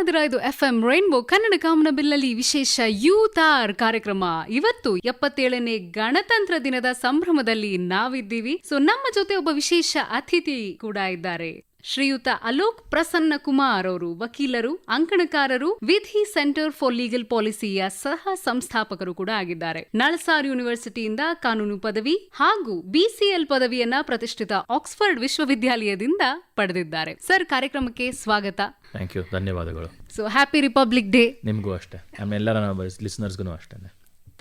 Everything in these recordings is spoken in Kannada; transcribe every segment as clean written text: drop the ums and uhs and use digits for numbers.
ಇದ್ದೀರಾ, ಇದು FM ರೈನ್ಬೋ ಕನ್ನಡ ಕಾಮನಬಿಲ್ಲಲ್ಲಿ ವಿಶೇಷ ಯೂತಾರ್ ಕಾರ್ಯಕ್ರಮ. ಇವತ್ತು 77ನೇ ಗಣತಂತ್ರ ದಿನದ ಸಂಭ್ರಮದಲ್ಲಿ ನಾವಿದ್ದೀವಿ. ನಮ್ಮ ಜೊತೆ ಒಬ್ಬ ವಿಶೇಷ ಅತಿಥಿ ಕೂಡ ಇದ್ದಾರೆ. ಶ್ರೀಯುತ ಅಲೋಕ್ ಪ್ರಸನ್ನ ಕುಮಾರ್ ಅವರು ವಕೀಲರು, ಅಂಕಣಕಾರರು, ವಿಧಿ ಸೆಂಟರ್ ಫಾರ್ ಲೀಗಲ್ ಪಾಲಿಸಿಯ ಸಹ ಸಂಸ್ಥಾಪಕರು ಕೂಡ ಆಗಿದ್ದಾರೆ. ನಳಸಾರ್ ಯೂನಿವರ್ಸಿಟಿಯಿಂದ ಕಾನೂನು ಪದವಿ ಹಾಗೂ BCL ಪದವಿಯನ್ನ ಪ್ರತಿಷ್ಠಿತ ಆಕ್ಸ್ಫರ್ಡ್ ವಿಶ್ವವಿದ್ಯಾಲಯದಿಂದ ಪಡೆದಿದ್ದಾರೆ. ಸರ್, ಕಾರ್ಯಕ್ರಮಕ್ಕೆ ಸ್ವಾಗತ. ಥ್ಯಾಂಕ್ ಯು, ಧನ್ಯವಾದಗಳು. So happy republic day. ನಿಮಗೂ ಅಷ್ಟೇ, ನಮ್ಮೆಲ್ಲರ ಲಿಸನರ್ಸ್ಗೂ ಅಷ್ಟೇ.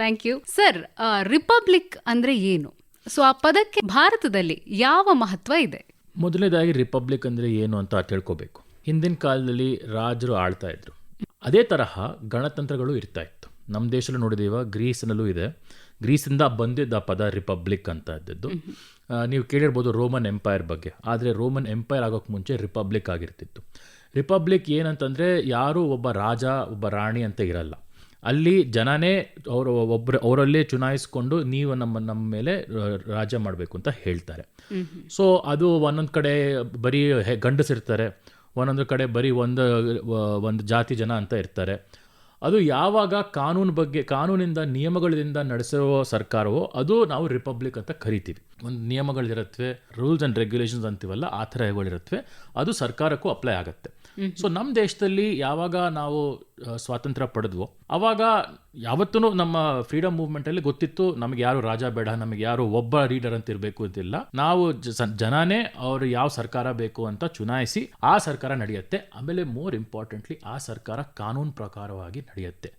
Thank you. ಸರ್, ರಿಪಬ್ಲಿಕ್ ಅಂದ್ರೆ ಏನು? ಸೊ ಆ ಪದಕ್ಕೆ ಭಾರತದಲ್ಲಿ ಯಾವ ಮಹತ್ವ ಇದೆ? ಮೊದಲನೇದಾಗಿ ರಿಪಬ್ಲಿಕ್ ಅಂದರೆ ಏನು ಅಂತ ತಿಳ್ಕೋಬೇಕು. ಹಿಂದಿನ ಕಾಲದಲ್ಲಿ ರಾಜರು ಆಳ್ತಾ ಇದ್ರು. ಅದೇ ತರಹ ಗಣತಂತ್ರಗಳು ಇರ್ತಾ ಇತ್ತು. ನಮ್ಮ ದೇಶದಲ್ಲೂ ನೋಡಿದೀವ, ಗ್ರೀಸ್ನಲ್ಲೂ ಇದೆ. ಗ್ರೀಸಿಂದ ಬಂದಿದ್ದ ಪದ ರಿಪಬ್ಲಿಕ್ ಅಂತ ಇದ್ದದ್ದು. ನೀವು ಕೇಳಿರ್ಬೋದು ರೋಮನ್ ಎಂಪೈರ್ ಬಗ್ಗೆ. ಆದರೆ ರೋಮನ್ ಎಂಪೈರ್ ಆಗೋಕ್ಕೆ ಮುಂಚೆ ರಿಪಬ್ಲಿಕ್ ಆಗಿರ್ತಿತ್ತು. ರಿಪಬ್ಲಿಕ್ ಏನಂತಂದರೆ ಯಾರು ಒಬ್ಬ ರಾಜ ಒಬ್ಬ ರಾಣಿ ಅಂತ ಇರಲ್ಲ. ಅಲ್ಲಿ ಜನನೇ ಅವರಲ್ಲೇ ಚುನಾಯಿಸ್ಕೊಂಡು ನೀವು ನಮ್ಮ ಮೇಲೆ ರಾಜ್ಯ ಮಾಡಬೇಕು ಅಂತ ಹೇಳ್ತಾರೆ. ಸೊ ಅದು ಒಂದೊಂದು ಕಡೆ ಬರೀ ಗಂಡಸಿರ್ತಾರೆ, ಒಂದೊಂದು ಕಡೆ ಬರೀ ಒಂದು ಜಾತಿ ಜನ ಅಂತ ಇರ್ತಾರೆ. ಅದು ಯಾವಾಗ ಕಾನೂನಿಂದ ನಿಯಮಗಳಿಂದ ನಡೆಸುವ ಸರ್ಕಾರವೋ ಅದು ನಾವು ರಿಪಬ್ಲಿಕ್ ಅಂತ ಕರಿತೀವಿ. ಒಂದು ನಿಯಮಗಳಿರತ್ವೆ, ರೂಲ್ಸ್ ಆ್ಯಂಡ್ ರೆಗ್ಯುಲೇಷನ್ಸ್ ಅಂತೀವಲ್ಲ, ಆ ಥರಗಳಿರತ್ವೆ. ಅದು ಸರ್ಕಾರಕ್ಕೂ ಅಪ್ಲೈ ಆಗುತ್ತೆ. ಸೊ ನಮ್ಮ ದೇಶದಲ್ಲಿ ಯಾವಾಗ ನಾವು ಸ್ವಾತಂತ್ರ್ಯ ಪಡೆದ್ವೋ ಅವಾಗ ಯಾವತ್ತೂ ನಮ್ಮ ಫ್ರೀಡಮ್ ಮೂವ್ಮೆಂಟಲ್ಲಿ ಗೊತ್ತಿತ್ತು, ನಮಗೆ ಯಾರು ರಾಜ ಬೇಡ, ನಮಗೆ ಯಾರು ಒಬ್ಬ ಲೀಡರ್ ಅಂತ ಇರಬೇಕು ಅಂತಿಲ್ಲ. ನಾವು ಜನನೇ ಅವರು ಯಾವ ಸರ್ಕಾರ ಬೇಕು ಅಂತ ಚುನಾಯಿಸಿ ಆ ಸರ್ಕಾರ ನಡೆಯುತ್ತೆ. ಆಮೇಲೆ ಮೋರ್ ಇಂಪಾರ್ಟೆಂಟ್ಲಿ ಆ ಸರ್ಕಾರ ಕಾನೂನು ಪ್ರಕಾರವಾಗಿ ನಡೆಯುತ್ತೆ.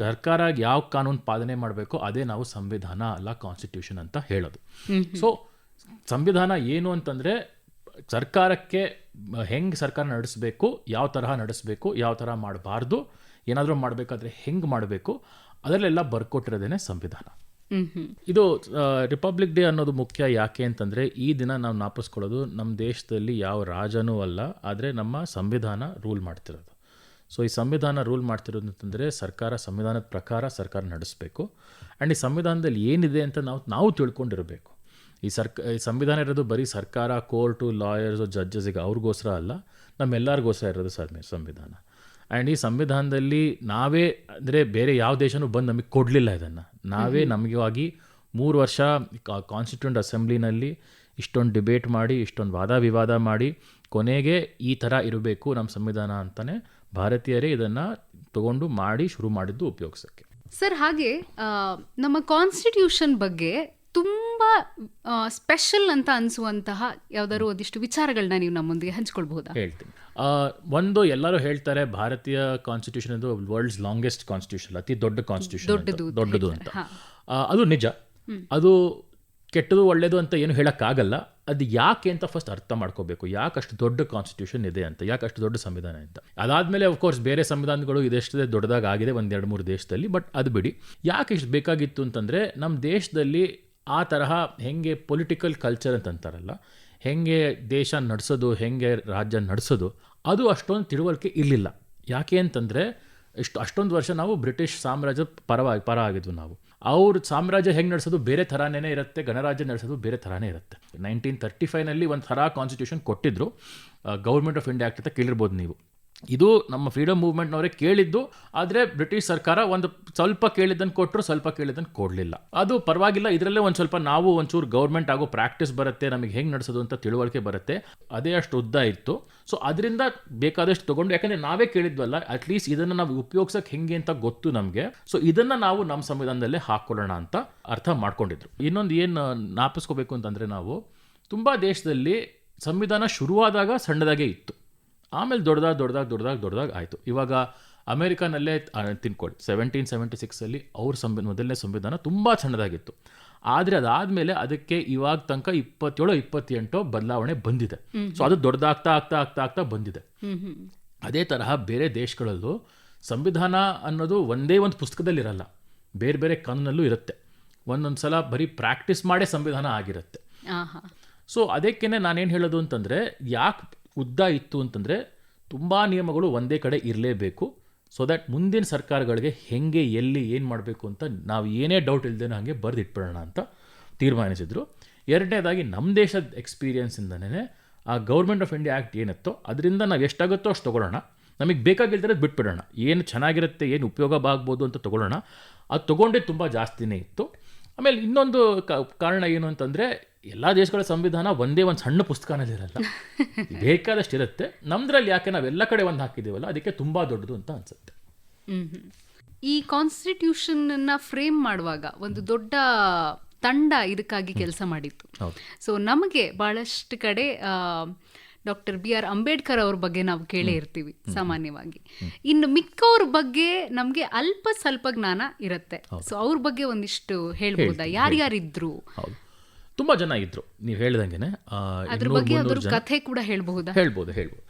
ಸರ್ಕಾರ ಯಾವ ಕಾನೂನು ಪಾಲನೆ ಮಾಡಬೇಕು ಅದೇ ನಾವು ಸಂವಿಧಾನ ಅಲ್ಲ ಕಾನ್ಸ್ಟಿಟ್ಯೂಷನ್ ಅಂತ ಹೇಳೋದು. ಸೊ ಸಂವಿಧಾನ ಏನು ಅಂತಂದರೆ ಸರ್ಕಾರಕ್ಕೆ ಹೆಂಗೆ ಸರ್ಕಾರ ನಡೆಸಬೇಕು, ಯಾವ ತರಹ ನಡೆಸಬೇಕು, ಯಾವ ಥರ ಮಾಡಬಾರ್ದು, ಏನಾದರೂ ಮಾಡಬೇಕಾದ್ರೆ ಹೆಂಗೆ ಮಾಡಬೇಕು, ಅದರಲ್ಲೆಲ್ಲ ಬರ್ಕೊಟ್ಟಿರೋದೇನೆ ಸಂವಿಧಾನ. ಇದು ರಿಪಬ್ಲಿಕ್ ಡೇ ಅನ್ನೋದು ಮುಖ್ಯ ಯಾಕೆ ಅಂತಂದರೆ ಈ ದಿನ ನಾವು ಜ್ಞಾಪಿಸ್ಕೊಳ್ಳೋದು ನಮ್ಮ ದೇಶದಲ್ಲಿ ಯಾವ ರಾಜನೂ ಅಲ್ಲ, ಆದರೆ ನಮ್ಮ ಸಂವಿಧಾನ ರೂಲ್ ಮಾಡ್ತಿರೋದು. ಸೊ ಈ ಸಂವಿಧಾನ ರೂಲ್ ಮಾಡ್ತಿರೋದು ಅಂತಂದರೆ ಸಂವಿಧಾನದ ಪ್ರಕಾರ ಸರ್ಕಾರ ನಡೆಸಬೇಕು. ಆ್ಯಂಡ್ ಈ ಸಂವಿಧಾನದಲ್ಲಿ ಏನಿದೆ ಅಂತ ನಾವು ತಿಳ್ಕೊಂಡಿರಬೇಕು. ಈ ಸಂವಿಧಾನ ಇರೋದು ಬರೀ ಸರ್ಕಾರ, ಕೋರ್ಟು, ಲಾಯರ್ಸು, ಜಡ್ಜಸ್ಗೆ ಅವ್ರಿಗೋಸ್ಕರ ಅಲ್ಲ, ನಮ್ಮೆಲ್ಲರಿಗೋಸ್ಕರ ಇರೋದು ಸಂವಿಧಾನ. ಆ್ಯಂಡ್ ಈ ಸಂವಿಧಾನದಲ್ಲಿ ನಾವೇ ಅಂದರೆ ಬೇರೆ ಯಾವ ದೇಶನೂ ಬಂದು ನಮಗೆ ಕೊಡಲಿಲ್ಲ. ಇದನ್ನು ನಾವೇ ನಮಗಾಗಿ 3 ವರ್ಷ ಕಾನ್ಸ್ಟಿಟ್ಯೂಂಟ್ ಅಸೆಂಬ್ಲಿನಲ್ಲಿ ಇಷ್ಟೊಂದು ಡಿಬೇಟ್ ಮಾಡಿ, ಇಷ್ಟೊಂದು ವಾದ ವಿವಾದ ಮಾಡಿ, ಕೊನೆಗೆ ಈ ಥರ ಇರಬೇಕು ನಮ್ಮ ಸಂವಿಧಾನ ಅಂತಲೇ ಭಾರತೀಯರೇ ಇದನ್ನು ತಗೊಂಡು ಮಾಡಿ ಶುರು ಮಾಡಿದ್ದು ಉಪಯೋಗಿಸೋಕ್ಕೆ. ಸರ್, ಹಾಗೆ ನಮ್ಮ ಕಾನ್ಸ್ಟಿಟ್ಯೂಷನ್ ಬಗ್ಗೆ ತುಂಬ ಸ್ಪೆಷಲ್ ಅಂತ ಅನಿಸುವಂತಹ ಯಾವುದಾದ್ರು ಒಂದಿಷ್ಟು ವಿಚಾರಗಳನ್ನ ನೀವು ನಮ್ಮೊಂದಿಗೆ ಹಂಚ್ಕೊಳ್ಬಹುದಾ? ಹೇಳ್ತೀನಿ. ಒಂದು ಎಲ್ಲರೂ ಹೇಳ್ತಾರೆ ಭಾರತೀಯ ಕಾನ್ಸ್ಟಿಟ್ಯೂಷನ್ ಇದು ವರ್ಲ್ಡ್ಸ್ ಲಾಂಗೆಸ್ಟ್ ಕಾನ್ಸ್ಟಿಟ್ಯೂಷನ್, ಅತಿ ದೊಡ್ಡ ಕಾನ್ಸ್ಟಿಟ್ಯೂಷನ್, ದೊಡ್ಡದು ಅಂತ. ಅದು ನಿಜ. ಅದು ಕೆಟ್ಟದು ಒಳ್ಳೆಯದು ಅಂತ ಏನು ಹೇಳೋಕ್ಕಾಗಲ್ಲ. ಅದು ಯಾಕೆ ಅಂತ ಫಸ್ಟ್ ಅರ್ಥ ಮಾಡ್ಕೋಬೇಕು. ಯಾಕೆ ಅಷ್ಟು ದೊಡ್ಡ ಕಾನ್ಸ್ಟಿಟ್ಯೂಷನ್ ಇದೆ ಅಂತ, ಯಾಕೆ ಅಷ್ಟು ದೊಡ್ಡ ಸಂವಿಧಾನ ಅಂತ. ಅದಾದಮೇಲೆ ಅಫ್ಕೋರ್ಸ್ ಬೇರೆ ಸಂವಿಧಾನಗಳು ಇದೆಷ್ಟೇ ದೊಡ್ಡದಾಗಿ ಆಗಿದೆ 1-2-3 ದೇಶದಲ್ಲಿ. ಬಟ್ ಅದು ಬಿಡಿ, ಯಾಕೆ ಇಷ್ಟು ಬೇಕಾಗಿತ್ತು ಅಂತಂದರೆ ನಮ್ಮ ದೇಶದಲ್ಲಿ ಆ ತರಹ ಹೆಂಗೆ ಪೊಲಿಟಿಕಲ್ ಕಲ್ಚರ್ ಅಂತ ಅಂತಾರಲ್ಲ, ಹೆಂಗೆ ದೇಶ ನಡೆಸೋದು, ಹೆಂಗೆ ರಾಜ್ಯ ನಡೆಸೋದು, ಅದು ಅಷ್ಟೊಂದು ತಿಳುವಳಿಕೆ ಇರಲಿಲ್ಲ. ಯಾಕೆ ಅಂತಂದರೆ ಅಷ್ಟೊಂದು ವರ್ಷ ನಾವು ಬ್ರಿಟಿಷ್ ಸಾಮ್ರಾಜ್ಯದ ಪರ ಆಗಿದ್ವು. ನಾವು ಅವ್ರ ಸಾಮ್ರಾಜ್ಯ ಹೆಂಗೆ ನಡೆಸೋದು ಬೇರೆ ಥರನೇ ಇರುತ್ತೆ, ಗಣರಾಜ್ಯ ನಡೆಸೋದು ಬೇರೆ ಥರನೇ ಇರುತ್ತೆ. 1935ನಲ್ಲಿ ಒಂದು ಥರ ಕಾನ್ಸ್ಟಿಟ್ಯೂಷನ್ ಕೊಟ್ಟಿದ್ರು, ಗೌರ್ಮೆಂಟ್ ಆಫ್ ಇಂಡಿಯಾ ಆಕ್ಟ್ ಅಂತ ಕೇಳಿರ್ಬೋದು ನೀವು. ಇದು ನಮ್ಮ ಫ್ರೀಡಮ್ ಮೂವ್ಮೆಂಟ್ನವರೇ ಕೇಳಿದ್ದು. ಆದರೆ ಬ್ರಿಟಿಷ್ ಸರ್ಕಾರ ಒಂದು ಸ್ವಲ್ಪ ಕೇಳಿದ್ದನ್ನು ಕೊಟ್ಟರು, ಸ್ವಲ್ಪ ಕೇಳಿದ್ದನ್ನು ಕೊಡಲಿಲ್ಲ. ಅದು ಪರವಾಗಿಲ್ಲ, ಇದರಲ್ಲೇ ಒಂದು ಸ್ವಲ್ಪ ನಾವು ಒಂಚೂರು ಗೌರ್ಮೆಂಟ್ ಆಗೋ ಪ್ರಾಕ್ಟೀಸ್ ಬರುತ್ತೆ, ನಮಗೆ ಹೆಂಗೆ ನಡೆಸೋದು ಅಂತ ತಿಳುವಳಿಕೆ ಬರುತ್ತೆ. ಅದೇ ಅಷ್ಟು ಉದ್ದ ಇತ್ತು. ಸೊ ಅದರಿಂದ ಬೇಕಾದಷ್ಟು ತೊಗೊಂಡು, ಯಾಕಂದರೆ ನಾವೇ ಕೇಳಿದ್ವಲ್ಲ, ಅಟ್ಲೀಸ್ಟ್ ಇದನ್ನು ನಾವು ಉಪಯೋಗಿಸೋಕೆ ಹೆಂಗೆ ಅಂತ ಗೊತ್ತು ನಮಗೆ. ಸೊ ಇದನ್ನು ನಾವು ನಮ್ಮ ಸಂವಿಧಾನದಲ್ಲೇ ಹಾಕ್ಕೊಳ್ಳೋಣ ಅಂತ ಅರ್ಥ ಮಾಡ್ಕೊಂಡಿದ್ರು. ಇನ್ನೊಂದು ಏನು ಜ್ಞಾಪಿಸ್ಕೋಬೇಕು ಅಂತಂದರೆ, ನಾವು ತುಂಬ ದೇಶದಲ್ಲಿ ಸಂವಿಧಾನ ಶುರುವಾದಾಗ ಸಣ್ಣದಾಗೇ ಇತ್ತು, ಆಮೇಲೆ ದೊಡ್ಡದಾಗಿ ಆಯಿತು. ಇವಾಗ ಅಮೇರಿಕಾನಲ್ಲೇ ತಿನ್ಕೊಳ್ಳಿ, 1776 ಅವ್ರ ಮೊದಲನೇ ಸಂವಿಧಾನ ತುಂಬ ಸಣ್ಣದಾಗಿತ್ತು. ಆದರೆ ಅದಾದಮೇಲೆ ಅದಕ್ಕೆ ಇವಾಗ ತನಕ 27-28 ಬದಲಾವಣೆ ಬಂದಿದೆ. ಸೊ ಅದು ದೊಡ್ಡದಾಗ್ತಾ ಬಂದಿದೆ. ಅದೇ ತರಹ ಬೇರೆ ದೇಶಗಳಲ್ಲೂ ಸಂವಿಧಾನ ಅನ್ನೋದು ಒಂದೇ ಒಂದು ಪುಸ್ತಕದಲ್ಲಿರಲ್ಲ, ಬೇರೆ ಬೇರೆ ಕಾನೂನಲ್ಲೂ ಇರುತ್ತೆ. ಒಂದೊಂದು ಸಲ ಬರೀ ಪ್ರಾಕ್ಟೀಸ್ ಮಾಡೇ ಸಂವಿಧಾನ ಆಗಿರುತ್ತೆ. ಸೊ ಅದಕ್ಕೇ ನಾನೇನು ಹೇಳೋದು ಅಂತಂದರೆ, ಯಾಕೆ ಉದ್ದ ಇತ್ತು ಅಂತಂದರೆ, ತುಂಬ ನಿಯಮಗಳು ಒಂದೇ ಕಡೆ ಇರಲೇಬೇಕು. ಸೊ ದ್ಯಾಟ್ ಮುಂದಿನ ಸರ್ಕಾರಗಳಿಗೆ ಹೆಂಗೆ ಎಲ್ಲಿ ಏನು ಮಾಡಬೇಕು ಅಂತ ನಾವು ಏನೇ ಡೌಟ್ ಇಲ್ಲದೇನೋ ಹಾಗೆ ಬರೆದಿಟ್ಬಿಡೋಣ ಅಂತ ತೀರ್ಮಾನಿಸಿದರು. ಎರಡನೇದಾಗಿ ನಮ್ಮ ದೇಶದ ಎಕ್ಸ್ಪೀರಿಯನ್ಸಿಂದನೇ ಆ ಗೌರ್ಮೆಂಟ್ ಆಫ್ ಇಂಡಿಯಾ ಆ್ಯಕ್ಟ್ ಏನಿತ್ತೋ ಅದರಿಂದ ನಾವು ಎಷ್ಟಾಗುತ್ತೋ ಅಷ್ಟು ತೊಗೊಳ್ಳೋಣ, ನಮಗೆ ಬೇಕಾಗಿಲ್ದರೆ ಬಿಟ್ಬಿಡೋಣ, ಏನು ಚೆನ್ನಾಗಿರುತ್ತೆ, ಏನು ಉಪಯೋಗ ಆಗ್ಬೋದು ಅಂತ ತೊಗೊಳ್ಳೋಣ. ಅದು ತೊಗೊಂಡೇ ತುಂಬ ಜಾಸ್ತಿನೇ ಇತ್ತು. ಆಮೇಲೆ ಇನ್ನೊಂದು ಕಾರಣ ಏನು ಅಂತಂದರೆ, ಎಲ್ಲ ದೇಶಗಳ ಸಂವಿಧಾನ ಒಂದೇ ಒಂದು ಸಣ್ಣ ಪುಸ್ತಕನಲ್ಲಿರಲ್ಲ, ಬೇಕಾದಷ್ಟು ಇರುತ್ತೆ. ನಮ್ದ್ರಲ್ಲಿ ಯಾಕೆ ನಾವೆಲ್ಲ ಕಡೆ ಒಂದು ಹಾಕಿದ್ದೀವಲ್ಲ, ಅದಕ್ಕೆ ತುಂಬ ದೊಡ್ಡದು ಅಂತ ಅನ್ಸುತ್ತೆ. ಈ ಕಾನ್ಸ್ಟಿಟ್ಯೂಷನ್ ಫ್ರೇಮ್ ಮಾಡುವಾಗ ಒಂದು ದೊಡ್ಡ ತಂಡ ಇದಕ್ಕಾಗಿ ಕೆಲಸ ಮಾಡಿತ್ತು. ಸೊ ನಮಗೆ ಬಹಳಷ್ಟು ಕಡೆ ಡಾಕ್ಟರ್ BR ಅಂಬೇಡ್ಕರ್ ಅವ್ರ ಬಗ್ಗೆ ನಾವು ಕೇಳೇ ಇರ್ತೀವಿ ಸಾಮಾನ್ಯವಾಗಿ. ಇನ್ನು ಮಿಕ್ಕವ್ರ ಬಗ್ಗೆ ನಮಗೆ ಅಲ್ಪ ಸ್ವಲ್ಪ ಜ್ಞಾನ ಇರುತ್ತೆ. ಸೊ ಅವ್ರ ಬಗ್ಗೆ ಒಂದಿಷ್ಟು ಹೇಳ್ಬೋದಾ? ಯಾರ್ಯಾರಿದ್ರು? ಹೌದು, ತುಂಬ ಜನ ಇದ್ರು, ನೀವು ಹೇಳ್ದಂಗೆನೆ. ಅದ್ರ ಬಗ್ಗೆ ಅದ್ರ ಕಥೆ ಕೂಡ ಹೇಳ್ಬಹುದಾ? ಹೇಳ್ಬೋದು.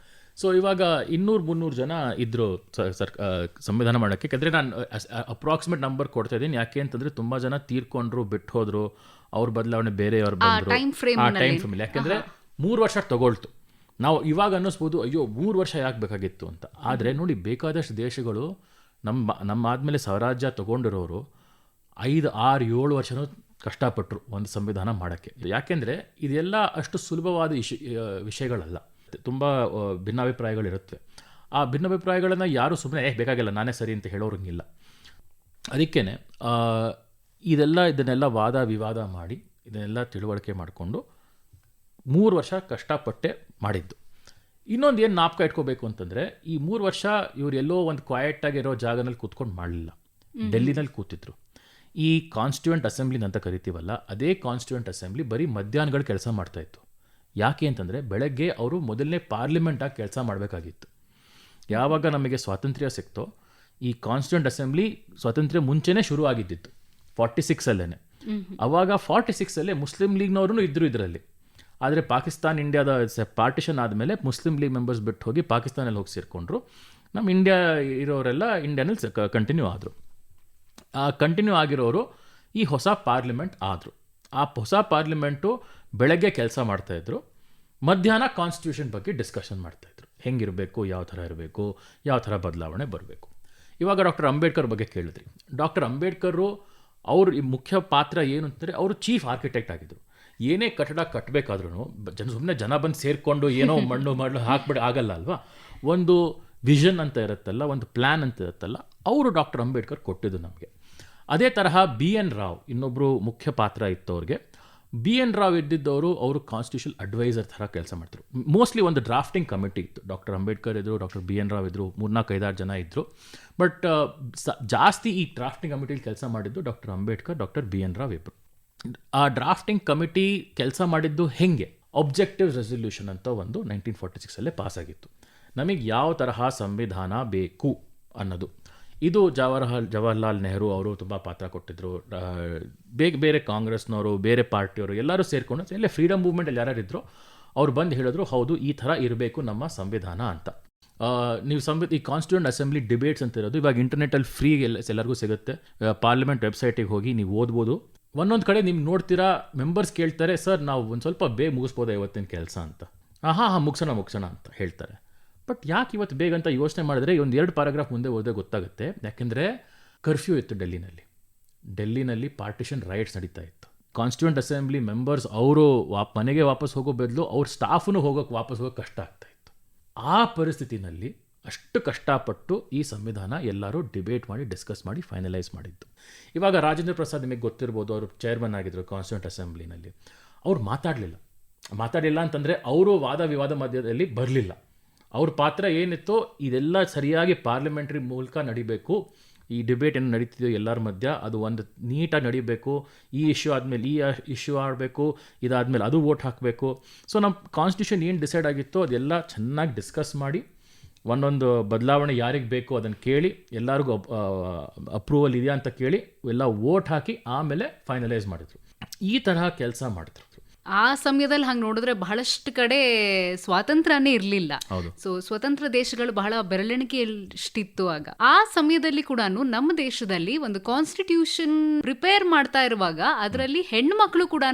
ಸೊ ಇವಾಗ 200-300 ಜನ ಇದ್ರು ಸಂವಿಧಾನ ಮಾಡೋಕ್ಕೆ. ಯಾಕಂದರೆ ನಾನು ಅಪ್ರಾಕ್ಸಿಮೇಟ್ ನಂಬರ್ ಕೊಡ್ತಾ ಇದ್ದೀನಿ. ಯಾಕೆ ಅಂತಂದರೆ ತುಂಬ ಜನ ತೀರ್ಕೊಂಡ್ರು, ಬಿಟ್ಟು ಹೋದ್ರು, ಅವ್ರ ಬದಲಾವಣೆ ಬೇರೆಯವ್ರು ಬಂದರು ಆ ಟೈಮ್ ಫ್ರೇಮಲ್ಲಿ. ಯಾಕೆಂದರೆ 3 ವರ್ಷ ತಗೊಳ್ತು. ನಾವು ಇವಾಗ ಅನ್ನಿಸ್ಬೋದು, ಅಯ್ಯೋ 3 ವರ್ಷ ಯಾಕೆ ಬೇಕಾಗಿತ್ತು ಅಂತ. ಆದರೆ ನೋಡಿ, ಬೇಕಾದಷ್ಟು ದೇಶಗಳು ನಮ್ಮ ಆದಮೇಲೆ ಸ್ವರಾಜ್ಯ ತೊಗೊಂಡಿರೋರು 5, 6, 7 ವರ್ಷನೂ ಕಷ್ಟಪಟ್ಟರು ಒಂದು ಸಂವಿಧಾನ ಮಾಡೋಕ್ಕೆ. ಯಾಕೆಂದರೆ ಇದೆಲ್ಲ ಅಷ್ಟು ಸುಲಭವಾದ ವಿಷಯಗಳಲ್ಲ. ತುಂಬ ಭಿನ್ನಾಭಿಪ್ರಾಯಗಳಿರುತ್ತೆ. ಆ ಭಿನ್ನಾಭಿಪ್ರಾಯಗಳನ್ನು ಯಾರೂ ಸುಮ್ಮನೆ ಬೇಕಾಗಿಲ್ಲ ನಾನೇ ಸರಿ ಅಂತ ಹೇಳೋರಂಗಿಲ್ಲ. ಅದಕ್ಕೇ ಇದನ್ನೆಲ್ಲ ವಾದ ವಿವಾದ ಮಾಡಿ ಇದನ್ನೆಲ್ಲ ತಿಳುವಳಿಕೆ ಮಾಡಿಕೊಂಡು 3 ವರ್ಷ ಕಷ್ಟಪಟ್ಟೆ ಮಾಡಿದ್ದು. ಇನ್ನೊಂದು ಏನು ಜ್ಞಾಪಕ ಇಟ್ಕೋಬೇಕು ಅಂತಂದರೆ, ಈ 3 ವರ್ಷ ಇವ್ರು ಎಲ್ಲೋ ಒಂದು ಕ್ವಾಯೆಟಾಗಿರೋ ಜಾಗನಲ್ಲಿ ಕೂತ್ಕೊಂಡು ಮಾಡಲಿಲ್ಲ, ಡೆಲ್ಲಿನಲ್ಲಿ ಕೂತಿದ್ರು. ಈ ಕಾನ್ಸ್ಟಿಟ್ಯೂಯೆಂಟ್ ಅಸೆಂಬ್ಲಿ ಅಂತ ಕರಿತೀವಲ್ಲ, ಅದೇ ಕಾನ್ಸ್ಟಿಟ್ಯೂಯೆಂಟ್ ಅಸೆಂಬ್ಲಿ ಬರೀ ಮಧ್ಯಾಹ್ನಗಳು ಕೆಲಸ ಮಾಡ್ತಾಯಿತ್ತು. ಯಾಕೆ ಅಂತಂದರೆ, ಬೆಳಗ್ಗೆ ಅವರು ಮೊದಲನೇ ಪಾರ್ಲಿಮೆಂಟಾಗಿ ಕೆಲಸ ಮಾಡಬೇಕಾಗಿತ್ತು. ಯಾವಾಗ ನಮಗೆ ಸ್ವಾತಂತ್ರ್ಯ ಸಿಕ್ತೋ, ಈ ಕಾನ್ಸ್ಟಿಟ್ಯೂಯೆಂಟ್ ಅಸೆಂಬ್ಲಿ ಸ್ವಾತಂತ್ರ್ಯ ಮುಂಚೆನೇ ಶುರು ಆಗಿದ್ದಿತ್ತು, 46ಅಲ್ಲೇ. ಅವಾಗ 46ಅಲ್ಲೇ ಮುಸ್ಲಿಂ ಲೀಗ್ನವರು ಇದ್ದರು ಇದರಲ್ಲಿ. ಆದರೆ ಪಾಕಿಸ್ತಾನ ಇಂಡಿಯಾದ ಪಾರ್ಟಿಷನ್ ಆದಮೇಲೆ ಮುಸ್ಲಿಂ ಲೀಗ್ ಮೆಂಬರ್ಸ್ ಬಿಟ್ಟು ಹೋಗಿ ಪಾಕಿಸ್ತಾನಲ್ಲಿ ಹೋಗಿ ಸೇರಿಕೊಂಡ್ರು. ನಮ್ಮ ಇಂಡಿಯಾ ಇರೋರೆಲ್ಲ ಇಂಡಿಯಾನಲ್ಲಿ ಕಂಟಿನ್ಯೂ ಆದರು. ಆ ಕಂಟಿನ್ಯೂ ಆಗಿರೋರು ಈ ಹೊಸ ಪಾರ್ಲಿಮೆಂಟ್ ಆದರು. ಆ ಹೊಸ ಪಾರ್ಲಿಮೆಂಟು ಬೆಳಗ್ಗೆ ಕೆಲಸ ಮಾಡ್ತಾಯಿದ್ರು, ಮಧ್ಯಾಹ್ನ ಕಾನ್ಸ್ಟಿಟ್ಯೂಷನ್ ಬಗ್ಗೆ ಡಿಸ್ಕಷನ್ ಮಾಡ್ತಾಯಿದ್ರು. ಹೆಂಗಿರಬೇಕು, ಯಾವ ಥರ ಇರಬೇಕು, ಯಾವ ಥರ ಬದಲಾವಣೆ ಬರಬೇಕು. ಇವಾಗ ಡಾಕ್ಟರ್ ಅಂಬೇಡ್ಕರ್ ಬಗ್ಗೆ ಕೇಳಿದ್ರಿ. ಡಾಕ್ಟರ್ ಅಂಬೇಡ್ಕರು ಅವ್ರ ಈ ಮುಖ್ಯ ಪಾತ್ರ ಏನು ಅಂತಂದರೆ, ಅವರು ಚೀಫ್ ಆರ್ಕಿಟೆಕ್ಟ್ ಆಗಿದ್ದರು. ಏನೇ ಕಟ್ಟಡ ಕಟ್ಟಬೇಕಾದ್ರೂ ಸುಮ್ಮನೆ ಜನ ಬಂದು ಸೇರಿಕೊಂಡು ಏನೋ ಮಣ್ಣು ಹಾಕ್ಬಿಡಿ ಆಗಲ್ಲ ಅಲ್ವಾ. ಒಂದು ವಿಷನ್ ಅಂತ ಇರುತ್ತಲ್ಲ, ಒಂದು ಪ್ಲ್ಯಾನ್ ಅಂತ ಇರುತ್ತಲ್ಲ, ಅವರು ಡಾಕ್ಟರ್ ಅಂಬೇಡ್ಕರ್ ಕೊಟ್ಟಿದ್ದು ನಮಗೆ. ಅದೇ ತರಹ BN ರಾವ್ ಇನ್ನೊಬ್ಬರು ಮುಖ್ಯ ಪಾತ್ರ ಇತ್ತು ಅವ್ರಿಗೆ. BN ರಾವ್ ಇದ್ದಿದ್ದವರು, ಅವರು ಕಾನ್ಸ್ಟಿಟ್ಯೂಷನ್ ಅಡ್ವೈಸರ್ ಥರ ಕೆಲಸ ಮಾಡ್ತಾರೆ. ಮೋಸ್ಟ್ಲಿ ಒಂದು ಡ್ರಾಫ್ಟಿಂಗ್ ಕಮಿಟಿ ಇತ್ತು. ಡಾಕ್ಟರ್ ಅಂಬೇಡ್ಕರ್ ಇದ್ದರು, ಡಾಕ್ಟರ್ BN ರಾವ್ ಇದ್ದರು, 3-4-5-6 ಜನ ಇದ್ದರು. ಬಟ್ ಜಾಸ್ತಿ ಈ ಡ್ರಾಫ್ಟಿಂಗ್ ಕಮಿಟಿಲಿ ಕೆಲಸ ಮಾಡಿದ್ದು doctor Ambedkar, doctor BN Rao ಇಬ್ಬರು. ಆ ಡ್ರಾಫ್ಟಿಂಗ್ ಕಮಿಟಿ ಕೆಲಸ ಮಾಡಿದ್ದು ಹೆಂಗೆ, ಒಬ್ಜೆಕ್ಟಿವ್ ರೆಸಲ್ಯೂಷನ್ ಅಂತ ಒಂದು 1946ಅಲ್ಲೇ ಪಾಸ್ ಆಗಿತ್ತು. ನಮಗೆ ಯಾವ ತರಹ ಸಂವಿಧಾನ ಬೇಕು ಅನ್ನೋದು. ಇದು ಜವಾಹರ್ಲಾಲ್ ನೆಹರು ಅವರು ತುಂಬ ಪಾತ್ರ ಕೊಟ್ಟಿದ್ದರು. ಬೇರೆ ಕಾಂಗ್ರೆಸ್ನವರು, ಬೇರೆ ಪಾರ್ಟಿಯವರು ಎಲ್ಲರೂ ಸೇರಿಕೊಂಡು, ಎಲ್ಲ ಫ್ರೀಡಮ್ ಮೂವ್ಮೆಂಟಲ್ಲಿ ಯಾರ್ಯಾರಿದ್ರು ಅವ್ರು ಬಂದು ಹೇಳಿದ್ರು, ಹೌದು ಈ ಥರ ಇರಬೇಕು ನಮ್ಮ ಸಂವಿಧಾನ ಅಂತ. ನೀವು ಈ ಕಾನ್ಸ್ಟಿಟ್ಯೂಯೆಂಟ್ ಅಸೆಂಬ್ಲಿ ಡಿಬೇಟ್ಸ್ ಅಂತ ಇರೋದು ಇವಾಗ ಇಂಟರ್ನೆಟ್ಟಲ್ಲಿ ಫ್ರೀ ಎಲ್ಲರಿಗೂ ಸಿಗುತ್ತೆ. ಪಾರ್ಲಿಮೆಂಟ್ ವೆಬ್ಸೈಟಿಗೆ ಹೋಗಿ ನೀವು ಓದ್ಬೋದು. ಒಂದೊಂದು ಕಡೆ ನಿಮ್ಗೆ ನೋಡ್ತೀರಾ, ಮೆಂಬರ್ಸ್ ಕೇಳ್ತಾರೆ, ಸರ್ ನಾವು ಒಂದು ಸ್ವಲ್ಪ ಬೇಗ ಮುಗಿಸ್ಬೋದಾ ಇವತ್ತಿನ ಕೆಲಸ ಅಂತ. ಹಾಂ ಮುಗಿಸೋಣ ಅಂತ ಹೇಳ್ತಾರೆ. ಬಟ್ ಯಾಕೆ ಇವತ್ತು ಬೇಗ ಅಂತ ಯೋಚನೆ ಮಾಡಿದ್ರೆ, ಒಂದು 2 ಪ್ಯಾರಾಗ್ರಾಫ್ ಮುಂದೆ ಓದಿದ್ರೆ ಗೊತ್ತಾಗುತ್ತೆ. ಯಾಕೆಂದರೆ ಕರ್ಫ್ಯೂ ಇತ್ತು ಡೆಲ್ಲಿನಲ್ಲಿ ಪಾರ್ಟಿಷನ್ ರೈಟ್ಸ್ ನಡೀತಾ ಇತ್ತು. ಕಾನ್ಸ್ಟಿಟ್ಯೂಯೆಂಟ್ ಅಸೆಂಬ್ಲಿ ಮೆಂಬರ್ಸ್ ಅವರು ಮನೆಗೆ ವಾಪಸ್ ಹೋಗೋ ಬದಲು ಅವ್ರ ಸ್ಟಾಫನ್ನು ವಾಪಸ್ ಹೋಗೋಕೆ ಕಷ್ಟ ಆಗ್ತಾ ಇತ್ತು. ಆ ಪರಿಸ್ಥಿತಿನಲ್ಲಿ ಅಷ್ಟು ಕಷ್ಟಪಟ್ಟು ಈ ಸಂವಿಧಾನ ಎಲ್ಲರೂ ಡಿಬೇಟ್ ಮಾಡಿ, ಡಿಸ್ಕಸ್ ಮಾಡಿ ಫೈನಲೈಸ್ ಮಾಡಿದ್ದು. ಇವಾಗ ರಾಜೇಂದ್ರ ಪ್ರಸಾದ್ ನಿಮಗೆ ಗೊತ್ತಿರ್ಬೋದು, ಅವರು ಚೇರ್ಮನ್ ಆಗಿದ್ದರು ಕಾನ್ಸ್ಟಿಟ್ಯೂಯೆಂಟ್ ಅಸೆಂಬ್ಲಿನಲ್ಲಿ. ಅವ್ರು ಮಾತಾಡಲಿಲ್ಲ ಅಂತಂದರೆ ಅವರು ವಾದ ವಿವಾದ ಮಧ್ಯದಲ್ಲಿ ಬರಲಿಲ್ಲ. ಅವ್ರ ಪಾತ್ರ ಏನಿತ್ತು, ಇದೆಲ್ಲ ಸರಿಯಾಗಿ ಪಾರ್ಲಿಮೆಂಟ್ರಿ ಮೂಲಕ ನಡಿಬೇಕು. ಈ ಡಿಬೇಟ್ ಏನು ನಡೀತಿದೆಯೋ ಎಲ್ಲರ ಮಧ್ಯ ಅದು ಒಂದು ನೀಟಾಗಿ ನಡಿಬೇಕು. ಈ ಇಶ್ಯೂ ಆದಮೇಲೆ ಈ ಇಶ್ಯೂ ಆಡಬೇಕು, ಇದಾದಮೇಲೆ ಅದು ವೋಟ್ ಹಾಕಬೇಕು. ಸೊ ನಮ್ಮ ಕಾನ್ಸ್ಟಿಟ್ಯೂಷನ್ ಏನು ಡಿಸೈಡ್ ಆಗಿತ್ತೋ ಅದೆಲ್ಲ ಚೆನ್ನಾಗಿ ಡಿಸ್ಕಸ್ ಮಾಡಿ, ಒಂದೊಂದು ಬದಲಾವಣೆ ಯಾರಿಗೆ ಬೇಕು ಅದನ್ನು ಕೇಳಿ, ಎಲ್ಲರಿಗೂ ಅಪ್ರೂವಲ್ ಇದೆಯಾ ಅಂತ ಕೇಳಿ ಎಲ್ಲ ವೋಟ್ ಹಾಕಿ ಆಮೇಲೆ ಫೈನಲೈಸ್ ಮಾಡಿದ್ರು. ಈ ತರಹ ಕೆಲಸ ಮಾಡಿದ್ರು. ಆ ಸಮಯದಲ್ಲಿ ಹಂಗೆ ನೋಡಿದ್ರೆ ಬಹಳಷ್ಟು ಕಡೆ ಸ್ವಾತಂತ್ರ್ಯನೇ ಇರಲಿಲ್ಲ. ಸೊ ಸ್ವತಂತ್ರ ದೇಶಗಳು ಬಹಳ ಬೆರಳೆಣಿಕೆಯಷ್ಟಿತ್ತು ಆಗ. ಆ ಸಮಯದಲ್ಲಿ ಕೂಡ ನಮ್ಮ ದೇಶದಲ್ಲಿ ಒಂದು ಕಾನ್ಸ್ಟಿಟ್ಯೂಷನ್ ಪ್ರಿಪೇರ್ ಮಾಡ್ತಾ ಇರುವಾಗ ಅದರಲ್ಲಿ ಹೆಣ್ಮಕ್ಳು ಕೂಡ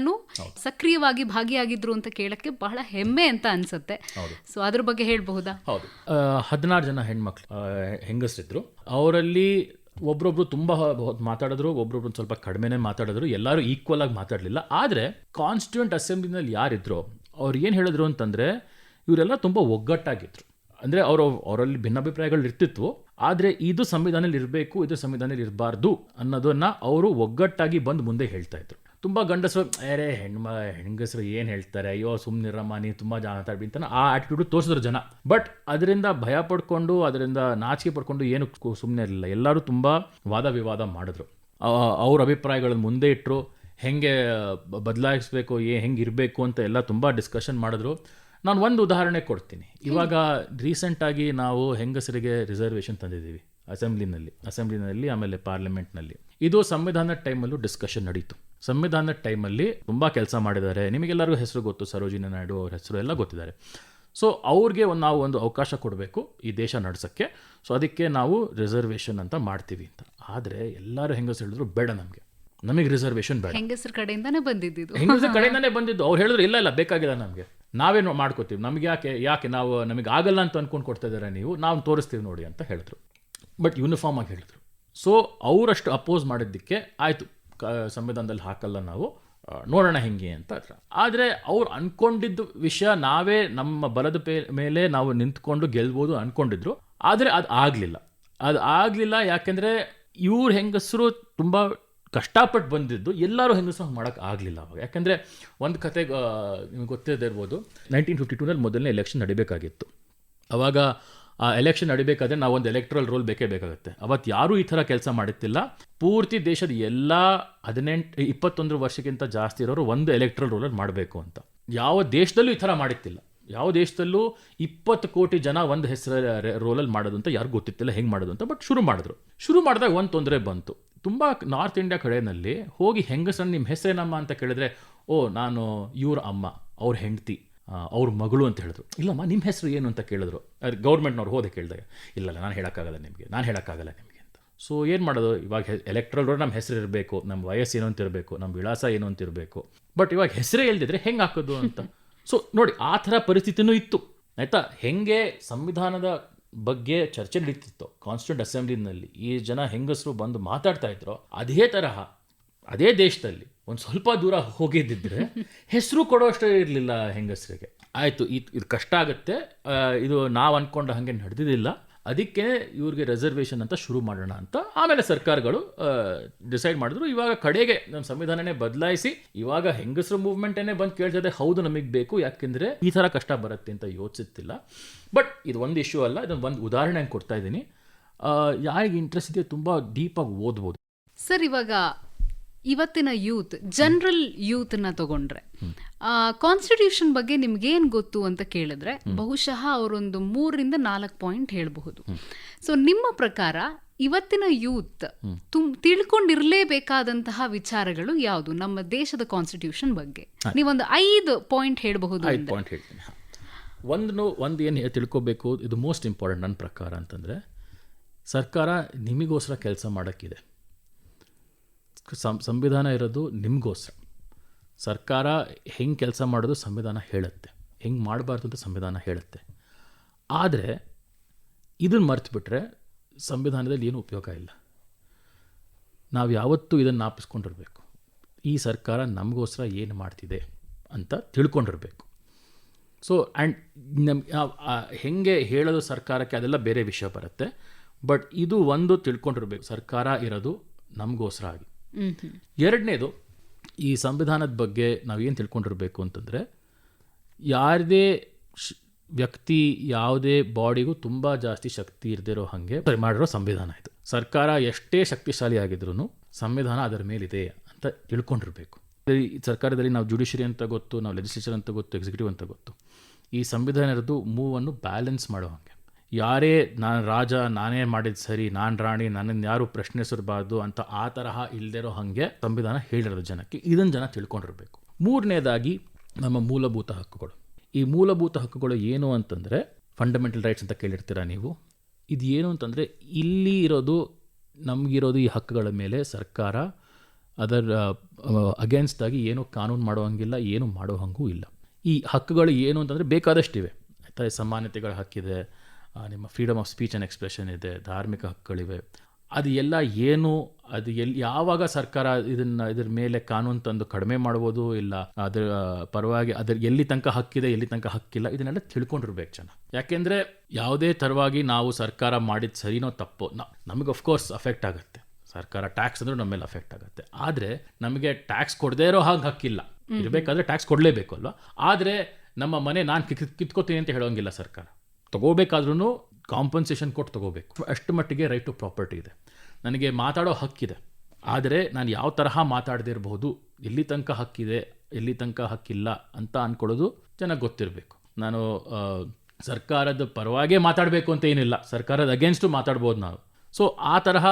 ಸಕ್ರಿಯವಾಗಿ ಭಾಗಿಯಾಗಿದ್ರು ಅಂತ ಕೇಳಕ್ಕೆ ಬಹಳ ಹೆಮ್ಮೆ ಅಂತ ಅನ್ಸುತ್ತೆ. ಸೊ ಅದ್ರ ಬಗ್ಗೆ ಹೇಳ್ಬಹುದಾ? ಹೌದು, 16 ಜನ ಹೆಂಗಸರಿದ್ರು. ಅವರಲ್ಲಿ ಒಬ್ರೊಬ್ರು ತುಂಬ ಮಾತಾಡಿದ್ರು, ಒಬ್ರೊಬ್ರು ಸ್ವಲ್ಪ ಕಡಿಮೆನೇ ಮಾತಾಡಿದ್ರು. ಎಲ್ಲರೂ ಈಕ್ವಲ್ ಆಗಿ ಮಾತಾಡಲಿಲ್ಲ. ಆದರೆ ಕಾನ್ಸ್ಟಿಟ್ಯೂಯೆಂಟ್ ಅಸೆಂಬ್ಲಿನಲ್ಲಿ ಯಾರಿದ್ರು ಅವ್ರು ಏನು ಹೇಳಿದ್ರು ಅಂತಂದರೆ, ಇವರೆಲ್ಲ ತುಂಬ ಒಗ್ಗಟ್ಟಾಗಿದ್ರು. ಅಂದರೆ ಅವರಲ್ಲಿ ಭಿನ್ನಾಭಿಪ್ರಾಯಗಳು ಇರ್ತಿದ್ವು, ಆದರೆ ಇದು ಸಂವಿಧಾನದಲ್ಲಿ ಇರಬೇಕು, ಇದು ಸಂವಿಧಾನದಲ್ಲಿ ಇರಬಾರ್ದು ಅನ್ನೋದನ್ನು ಅವರು ಒಗ್ಗಟ್ಟಾಗಿ ಬಂದು ಮುಂದೆ ಹೇಳ್ತಾ ಇದ್ರು. ತುಂಬ ಗಂಡಸರು ಹೆಂಗಸರು ಏನು ಹೇಳ್ತಾರೆ, ಅಯ್ಯೋ ಸುಮ್ಮನಿರಮ್ಮ ನೀವು ತುಂಬ ಮಾತಾಡ್ಬಿ ಅಂತ ಆ ಆಟಿಟ್ಯೂಡ್ ತೋರಿಸಿದ್ರು ಜನ. ಬಟ್ ಅದರಿಂದ ಭಯ ಪಡ್ಕೊಂಡು, ಅದರಿಂದ ನಾಚಿಕೆ ಪಡ್ಕೊಂಡು ಏನು ಸುಮ್ಮನೆ ಇರಲಿಲ್ಲ. ಎಲ್ಲರೂ ತುಂಬ ವಾದ ವಿವಾದ ಮಾಡಿದ್ರು, ಅವ್ರ ಅಭಿಪ್ರಾಯಗಳನ್ನು ಮುಂದೆ ಇಟ್ಟರು, ಹೆಂಗೆ ಬದಲಾಯಿಸಬೇಕು, ಹೆಂಗೆ ಇರಬೇಕು ಅಂತ ಎಲ್ಲ ತುಂಬ ಡಿಸ್ಕಷನ್ ಮಾಡಿದ್ರು. ನಾನು ಒಂದು ಉದಾಹರಣೆ ಕೊಡ್ತೀನಿ. ಇವಾಗ ರೀಸೆಂಟಾಗಿ ನಾವು ಹೆಂಗಸರಿಗೆ ರಿಸರ್ವೇಷನ್ ತಂದಿದ್ದೀವಿ ಅಸೆಂಬ್ಲಿನಲ್ಲಿ ಆಮೇಲೆ ಪಾರ್ಲಿಮೆಂಟ್ನಲ್ಲಿ. ಇದು ಸಂವಿಧಾನದ ಟೈಮಲ್ಲೂ ಡಿಸ್ಕಷನ್ ನಡೀತು. ಸಂವಿಧಾನದ ಟೈಮಲ್ಲಿ ತುಂಬ ಕೆಲಸ ಮಾಡಿದ್ದಾರೆ, ನಿಮಗೆಲ್ಲರಿಗೂ ಹೆಸರು ಗೊತ್ತು, ಸರೋಜಿನಿ ನಾಯ್ಡು ಅವ್ರ ಹೆಸರು ಎಲ್ಲ ಗೊತ್ತಿದ್ದಾರೆ. ಸೊ ಅವ್ರಿಗೆ ನಾವು ಒಂದು ಅವಕಾಶ ಕೊಡಬೇಕು ಈ ದೇಶ ನಡೆಸೋಕ್ಕೆ, ಸೊ ಅದಕ್ಕೆ ನಾವು ರಿಸರ್ವೇಷನ್ ಅಂತ ಮಾಡ್ತೀವಿ ಅಂತ. ಆದರೆ ಎಲ್ಲರೂ ಹೆಂಗಸರು ಹೇಳಿದ್ರು ಬೇಡ, ನಮಗೆ ರಿಸರ್ವೇಷನ್ ಬೇಡ. ಹೆಂಗಸರ ಕಡೆಯಿಂದಾನೇ ಬಂದಿದ್ದು. ಅವ್ರು ಹೇಳಿದ್ರು ಇಲ್ಲ ಬೇಕಾಗಿಲ್ಲ, ನಮಗೆ ನಾವೇನು ಮಾಡ್ಕೋತೀವಿ, ನಮಗೆ ಯಾಕೆ ನಮಗೆ ಆಗಲ್ಲ ಅಂತ ಅಂದ್ಕೊಂಡು ಕೊಡ್ತಾ ಇದ್ದಾರೆ ನೀವು, ನಾವು ತೋರಿಸ್ತೀವಿ ನೋಡಿ ಅಂತ ಹೇಳಿದ್ರು. ಬಟ್ ಯೂನಿಫಾರ್ಮ್ ಆಗಿ ಹೇಳಿದ್ರು. ಸೊ ಅವರಷ್ಟು ಅಪೋಸ್ ಮಾಡಿದ್ದಕ್ಕೆ ಆಯಿತು, ಸಂವಿಧಾನದಲ್ಲಿ ಹಾಕಲ್ಲ ನಾವು, ನೋಡೋಣ ಹೆಂಗೆ ಅಂತ. ಆದರೆ ಅವ್ರು ಅಂದ್ಕೊಂಡಿದ್ದು ವಿಷಯ ನಾವೇ ನಮ್ಮ ಬಲದ ಮೇಲೆ ನಾವು ನಿಂತ್ಕೊಂಡು ಗೆಲ್ಬೋದು ಅಂದ್ಕೊಂಡಿದ್ರು. ಆದರೆ ಅದು ಆಗಲಿಲ್ಲ. ಯಾಕೆಂದರೆ ಇವ್ರ ಹೆಂಗಸರು ತುಂಬ ಕಷ್ಟಪಟ್ಟು ಬಂದಿದ್ದು, ಎಲ್ಲರೂ ಹೆಂಗಸರು ಮಾಡೋಕ್ಕೆ ಆಗಲಿಲ್ಲ ಅವಾಗ. ಯಾಕೆಂದರೆ ಒಂದು ಕತೆ ನಿಮಗೆ ಗೊತ್ತಿದೆ ಇರ್ಬೋದು, 1952ನಲ್ಲಿ ಮೊದಲನೇ ಎಲೆಕ್ಷನ್ ನಡಿಬೇಕಾಗಿತ್ತು. ಅವಾಗ ಆ ಎಲೆಕ್ಷನ್ ನಡಿಬೇಕಾದ್ರೆ ನಾವು ಒಂದು ಎಲೆಕ್ಟ್ರಲ್ ರೋಲ್ ಬೇಕಾಗುತ್ತೆ. ಅವತ್ತು ಯಾರೂ ಈ ಥರ ಕೆಲಸ ಮಾಡುತ್ತಿಲ್ಲ. ಪೂರ್ತಿ ದೇಶದ ಎಲ್ಲ 21 ವರ್ಷಕ್ಕಿಂತ ಜಾಸ್ತಿ ಇರೋರು ಒಂದು ಎಲೆಕ್ಟ್ರಲ್ ರೋಲಲ್ಲಿ ಮಾಡಬೇಕು ಅಂತ. ಯಾವ ದೇಶದಲ್ಲೂ ಈ ಥರ ಮಾಡುತ್ತಿಲ್ಲ. ಯಾವ ದೇಶದಲ್ಲೂ 20 ಕೋಟಿ ಜನ ಒಂದು ಹೆಸರು ರೋಲಲ್ಲಿ ಮಾಡೋದು ಅಂತ ಯಾರಿಗೂ ಗೊತ್ತಿತ್ತಿಲ್ಲ ಹೆಂಗೆ ಮಾಡೋದು ಅಂತ. ಬಟ್ ಶುರು ಮಾಡಿದಾಗ ಒಂದು ತೊಂದರೆ ಬಂತು. ತುಂಬ ನಾರ್ತ್ ಇಂಡಿಯಾ ಕಡೆಯಲ್ಲಿ ಹೋಗಿ ಹೆಂಗಸರನ್ನು ನಿಮ್ಮ ಹೆಸರೇನಮ್ಮ ಅಂತ ಕೇಳಿದ್ರೆ, ನಾನು ಇವ್ರ ಅಮ್ಮ, ಅವ್ರ ಹೆಂಡತಿ, ಅವ್ರ ಮಗಳು ಅಂತ ಹೇಳಿದ್ರು. ಇಲ್ಲಮ್ಮ ನಿಮ್ಮ ಹೆಸರು ಏನು ಅಂತ ಕೇಳಿದ್ರು. ಗೌರ್ಮೆಂಟ್ನವ್ರು ಹೋದೆ ಕೇಳಿದಾಗ, ಇಲ್ಲ ನಾನು ಹೇಳೋಕ್ಕಾಗಲ್ಲ ನಿಮಗೆ ಅಂತ. ಸೊ ಏನು ಮಾಡೋದು, ಇವಾಗ ಎಲೆಕ್ಟ್ರಲ್ ರೋಡ್ ನಮ್ಮ ಹೆಸರು ಇರಬೇಕು, ನಮ್ಮ ವಯಸ್ಸು ಏನು ಅಂತ ಇರಬೇಕು, ನಮ್ಮ ವಿಳಾಸ ಏನು ಅಂತ ಇರಬೇಕು. ಬಟ್ ಇವಾಗ ಹೆಸರೇ ಇಲ್ದಿದ್ರೆ ಹೆಂಗೆ ಹಾಕೋದು ಅಂತ. ಸೊ ನೋಡಿ, ಆ ಥರ ಪರಿಸ್ಥಿತಿನೂ ಇತ್ತು ಆಯಿತಾ. ಹೆಂಗೆ ಸಂವಿಧಾನದ ಬಗ್ಗೆ ಚರ್ಚೆ ನಡೀತಿತ್ತು ಕಾನ್ಸ್ಟಿಟ್ಯೂಂಟ್ ಅಸೆಂಬ್ಲಿನಲ್ಲಿ, ಈ ಜನ ಹೆಂಗಸರು ಬಂದು ಮಾತಾಡ್ತಾ ಇದ್ರು, ಅದೇ ತರಹ ಅದೇ ದೇಶದಲ್ಲಿ ಒಂದು ಸ್ವಲ್ಪ ದೂರ ಹೋಗಿದ್ದಿದ್ರೆ ಹೆಸರು ಕೊಡೋಷ್ಟೇ ಇರಲಿಲ್ಲ ಹೆಂಗಸರಿಗೆ. ಆಯಿತು, ಇದು ಕಷ್ಟ ಆಗುತ್ತೆ, ಇದು ನಾವು ಅಂದ್ಕೊಂಡು ಹಾಗೆ ನಡೆದಿದ್ದಿಲ್ಲ, ಅದಕ್ಕೆ ಇವ್ರಿಗೆ ರಿಸರ್ವೇಷನ್ ಅಂತ ಶುರು ಮಾಡೋಣ ಅಂತ ಆಮೇಲೆ ಸರ್ಕಾರಗಳು ಡಿಸೈಡ್ ಮಾಡಿದ್ರು. ಇವಾಗ ಕಡೆಗೆ ನಮ್ಮ ಸಂವಿಧಾನನೇ ಬದಲಾಯಿಸಿ ಇವಾಗ ಹೆಂಗಸರು ಮೂವ್ಮೆಂಟನ್ನೇ ಬಂದು ಕೇಳ್ತದೆ, ಹೌದು ನಮಗೆ ಬೇಕು, ಯಾಕೆಂದರೆ ಈ ಥರ ಕಷ್ಟ ಬರುತ್ತೆ ಅಂತ ಯೋಚಿಸ್ತಿಲ್ಲ. ಬಟ್ ಇದು ಒಂದು ಇಶ್ಯೂ ಅಲ್ಲ, ಇದೊಂದು ಒಂದು ಉದಾಹರಣೆ ಕೊಡ್ತಾ ಇದ್ದೀನಿ. ಯಾರಿಗೆ ಇಂಟ್ರೆಸ್ಟ್ ಇದೆ ತುಂಬ ಡೀಪಾಗಿ ಓದ್ಬೋದು. ಸರ್, ಇವಾಗ ಇವತ್ತಿನ ಯೂತ್, ಜನರಲ್ ಯೂತ್ನ ತಗೊಂಡ್ರೆ ಕಾನ್ಸ್ಟಿಟ್ಯೂಷನ್ ಬಗ್ಗೆ ನಿಮ್ಗೇನ್ ಗೊತ್ತು ಅಂತ ಕೇಳಿದ್ರೆ ಬಹುಶಃ ಅವರೊಂದು 3-4 ಪಾಯಿಂಟ್ ಹೇಳಬಹುದು. ಸೊ ನಿಮ್ಮ ಪ್ರಕಾರ ಇವತ್ತಿನ ಯೂತ್ ತಿಳ್ಕೊಂಡಿರ್ಲೇಬೇಕಾದಂತಹ ವಿಚಾರಗಳು ಯಾವುದು ನಮ್ಮ ದೇಶದ ಕಾನ್ಸ್ಟಿಟ್ಯೂಷನ್ ಬಗ್ಗೆ? ನೀವೊಂದು 5 ಪಾಯಿಂಟ್ ಹೇಳಬಹುದು. 5 ಪಾಯಿಂಟ್ ಹೇಳ್ತೀನಿ. ಒಂದು ಏನು ತಿಳ್ಕೊಬೇಕು, ಇದು ಮೋಸ್ಟ್ ಇಂಪಾರ್ಟೆಂಟ್ ನನ್ನ ಪ್ರಕಾರ ಅಂತಂದರೆ, ಸರ್ಕಾರ ನಿಮಗೋಸ್ಕರ ಕೆಲಸ ಮಾಡೋಕ್ಕಿದೆ. ಸಂವಿಧಾನ ಇರೋದು ನಿಮಗೋಸ್ಕರ. ಸರ್ಕಾರ ಹೆಂಗೆ ಕೆಲಸ ಮಾಡೋದು ಸಂವಿಧಾನ ಹೇಳುತ್ತೆ, ಹೆಂಗೆ ಮಾಡಬಾರ್ದು ಅಂತ ಸಂವಿಧಾನ ಹೇಳುತ್ತೆ. ಆದರೆ ಇದನ್ನು ಮರೆತುಬಿಟ್ರೆ ಸಂವಿಧಾನದಲ್ಲಿ ಏನು ಉಪಯೋಗ ಇಲ್ಲ. ನಾವು ಯಾವತ್ತೂ ಇದನ್ನು ಜ್ಞಾಪಿಸ್ಕೊಂಡಿರಬೇಕು, ಈ ಸರ್ಕಾರ ನಮಗೋಸ್ಕರ ಏನು ಮಾಡ್ತಿದೆ ಅಂತ ತಿಳ್ಕೊಂಡಿರಬೇಕು. ಸೊ ಹೆಂಗೆ ಹೇಳೋದು ಸರ್ಕಾರಕ್ಕೆ ಅದೆಲ್ಲ ಬೇರೆ ವಿಷಯ ಬರುತ್ತೆ. ಬಟ್ ಇದು ಒಂದು ತಿಳ್ಕೊಂಡಿರ್ಬೇಕು, ಸರ್ಕಾರ ಇರೋದು ನಮಗೋಸ್ಕರ ಆಗಿ. ಎರಡನೇದು, ಈ ಸಂವಿಧಾನದ ಬಗ್ಗೆ ನಾವೇನು ತಿಳ್ಕೊಂಡಿರ್ಬೇಕು ಅಂತಂದರೆ, ಯಾವುದೇ ವ್ಯಕ್ತಿ ಯಾವುದೇ ಬಾಡಿಗೂ ತುಂಬ ಜಾಸ್ತಿ ಶಕ್ತಿ ಇರದಿರೋ ಹಾಗೆ ಮಾಡಿರೋ ಸಂವಿಧಾನ ಇದು. ಸರ್ಕಾರ ಎಷ್ಟೇ ಶಕ್ತಿಶಾಲಿ ಆಗಿದ್ರೂ ಸಂವಿಧಾನ ಅದರ ಮೇಲಿದೆ ಅಂತ ತಿಳ್ಕೊಂಡಿರ್ಬೇಕು. ಈ ಸರ್ಕಾರದಲ್ಲಿ ನಾವು ಜುಡಿಷರಿ ಅಂತ ಗೊತ್ತು, ನಾವು ಲೆಜಿಸ್ಲೇಚರ್ ಅಂತ ಗೊತ್ತು, ಎಕ್ಸಿಕ್ಯೂಟಿವ್ ಅಂತ ಗೊತ್ತು. ಈ ಸಂವಿಧಾನ ಇರೋದು ಮೂವನ್ನು ಬ್ಯಾಲೆನ್ಸ್ ಮಾಡೋ ಹಾಗೆ. ಯಾರೇ ನಾನು ರಾಜ, ನಾನೇ ಮಾಡಿದ್ದು ಸರಿ, ನಾನು ರಾಣಿ, ನನ್ನನ್ನು ಯಾರು ಪ್ರಶ್ನಿಸಿರಬಾರ್ದು ಅಂತ ಆ ತರಹ ಇಲ್ಲದಿರೋ ಹಾಗೆ ಸಂವಿಧಾನ ಹೇಳಿರೋದು ಜನಕ್ಕೆ. ಇದನ್ನು ಜನ ತಿಳ್ಕೊಂಡಿರಬೇಕು. ಮೂರನೇದಾಗಿ, ನಮ್ಮ ಮೂಲಭೂತ ಹಕ್ಕುಗಳು. ಈ ಮೂಲಭೂತ ಹಕ್ಕುಗಳು ಏನು ಅಂತಂದರೆ, ಫಂಡಮೆಂಟಲ್ ರೈಟ್ಸ್ ಅಂತ ಕೇಳಿರ್ತೀರ ನೀವು. ಇದು ಏನು ಅಂತಂದರೆ, ಇಲ್ಲಿ ಇರೋದು ನಮಗಿರೋದು ಈ ಹಕ್ಕುಗಳ ಮೇಲೆ ಸರ್ಕಾರ ಅದರ ಅಗೇನ್ಸ್ಟ್ ಆಗಿ ಏನೂ ಕಾನೂನು ಮಾಡೋ ಹಂಗಿಲ್ಲ, ಏನು ಮಾಡೋ ಹಂಗೂ ಇಲ್ಲ. ಈ ಹಕ್ಕುಗಳು ಏನು ಅಂತಂದರೆ ಬೇಕಾದಷ್ಟಿವೆ ಆಯಿತಾ. ಸಮಾನತೆಗಳ ಹಕ್ಕಿದೆ, ನಿಮ್ಮ freedom of speech and expression ಇದೆ, ಧಾರ್ಮಿಕ ಹಕ್ಕುಗಳಿವೆ, ಅದು ಎಲ್ಲ ಏನು, ಅದು ಯಾವಾಗ ಸರ್ಕಾರ ಇದ್ರ ಮೇಲೆ ಕಾನೂನು ತಂದು ಕಡಿಮೆ ಮಾಡ್ಬೋದು, ಇಲ್ಲ ಅದರ ಪರವಾಗಿ ಅದ್ರ ಎಲ್ಲಿ ತನಕ ಹಕ್ಕಿದೆ ಎಲ್ಲಿ ತನಕ ಹಕ್ಕಿಲ್ಲ, ಇದನ್ನೆಲ್ಲ ತಿಳ್ಕೊಂಡಿರ್ಬೇಕು ಜನ. ಯಾಕೆಂದರೆ ಯಾವುದೇ ಥರವಾಗಿ ನಾವು ಸರ್ಕಾರ ಮಾಡಿದ ಸರಿನೋ ತಪ್ಪೋ ನಮಗೆ ಅಫ್ಕೋರ್ಸ್ ಅಫೆಕ್ಟ್ ಆಗುತ್ತೆ. ಸರ್ಕಾರ ಟ್ಯಾಕ್ಸ್ ಅಂದ್ರೆ ನಮ್ಮ ಮೇಲೆ ಅಫೆಕ್ಟ್ ಆಗುತ್ತೆ. ಆದರೆ ನಮಗೆ ಟ್ಯಾಕ್ಸ್ ಕೊಡದೇ ಇರೋ ಹಾಗೆ ಹಕ್ಕಿಲ್ಲ. ಇರಬೇಕಾದ್ರೆ ಟ್ಯಾಕ್ಸ್ ಕೊಡಲೇಬೇಕು ಅಲ್ವಾ. ಆದರೆ ನಮ್ಮ ಮನೆ ನಾನು ಕಿತ್ಕೋತೀನಿ ಅಂತ ಹೇಳೋಂಗಿಲ್ಲ ಸರ್ಕಾರ. ತಗೋಬೇಕಾದ್ರೂ ಕಾಂಪನ್ಸೇಷನ್ ಕೊಟ್ಟು ತಗೋಬೇಕು. ಅಷ್ಟು ಮಟ್ಟಿಗೆ ರೈಟ್ ಟು ಪ್ರಾಪರ್ಟಿ ಇದೆ. ನನಗೆ ಮಾತಾಡೋ ಹಕ್ಕಿದೆ. ಆದರೆ ನಾನು ಯಾವ ತರಹ ಮಾತಾಡದಿರಬಹುದು, ಎಲ್ಲಿ ತನಕ ಹಕ್ಕಿದೆ ಎಲ್ಲಿ ತನಕ ಹಕ್ಕಿಲ್ಲ ಅಂತ ಅಂದ್ಕೊಳ್ಳೋದು ಚೆನ್ನಾಗಿ ಗೊತ್ತಿರಬೇಕು. ನಾನು ಸರ್ಕಾರದ ಪರವಾಗೇ ಮಾತಾಡಬೇಕು ಅಂತ ಏನಿಲ್ಲ, ಸರ್ಕಾರದ ಅಗೇನ್ಸ್ಟು ಮಾತಾಡ್ಬೋದು ನಾವು. ಸೊ ಆ ತರಹ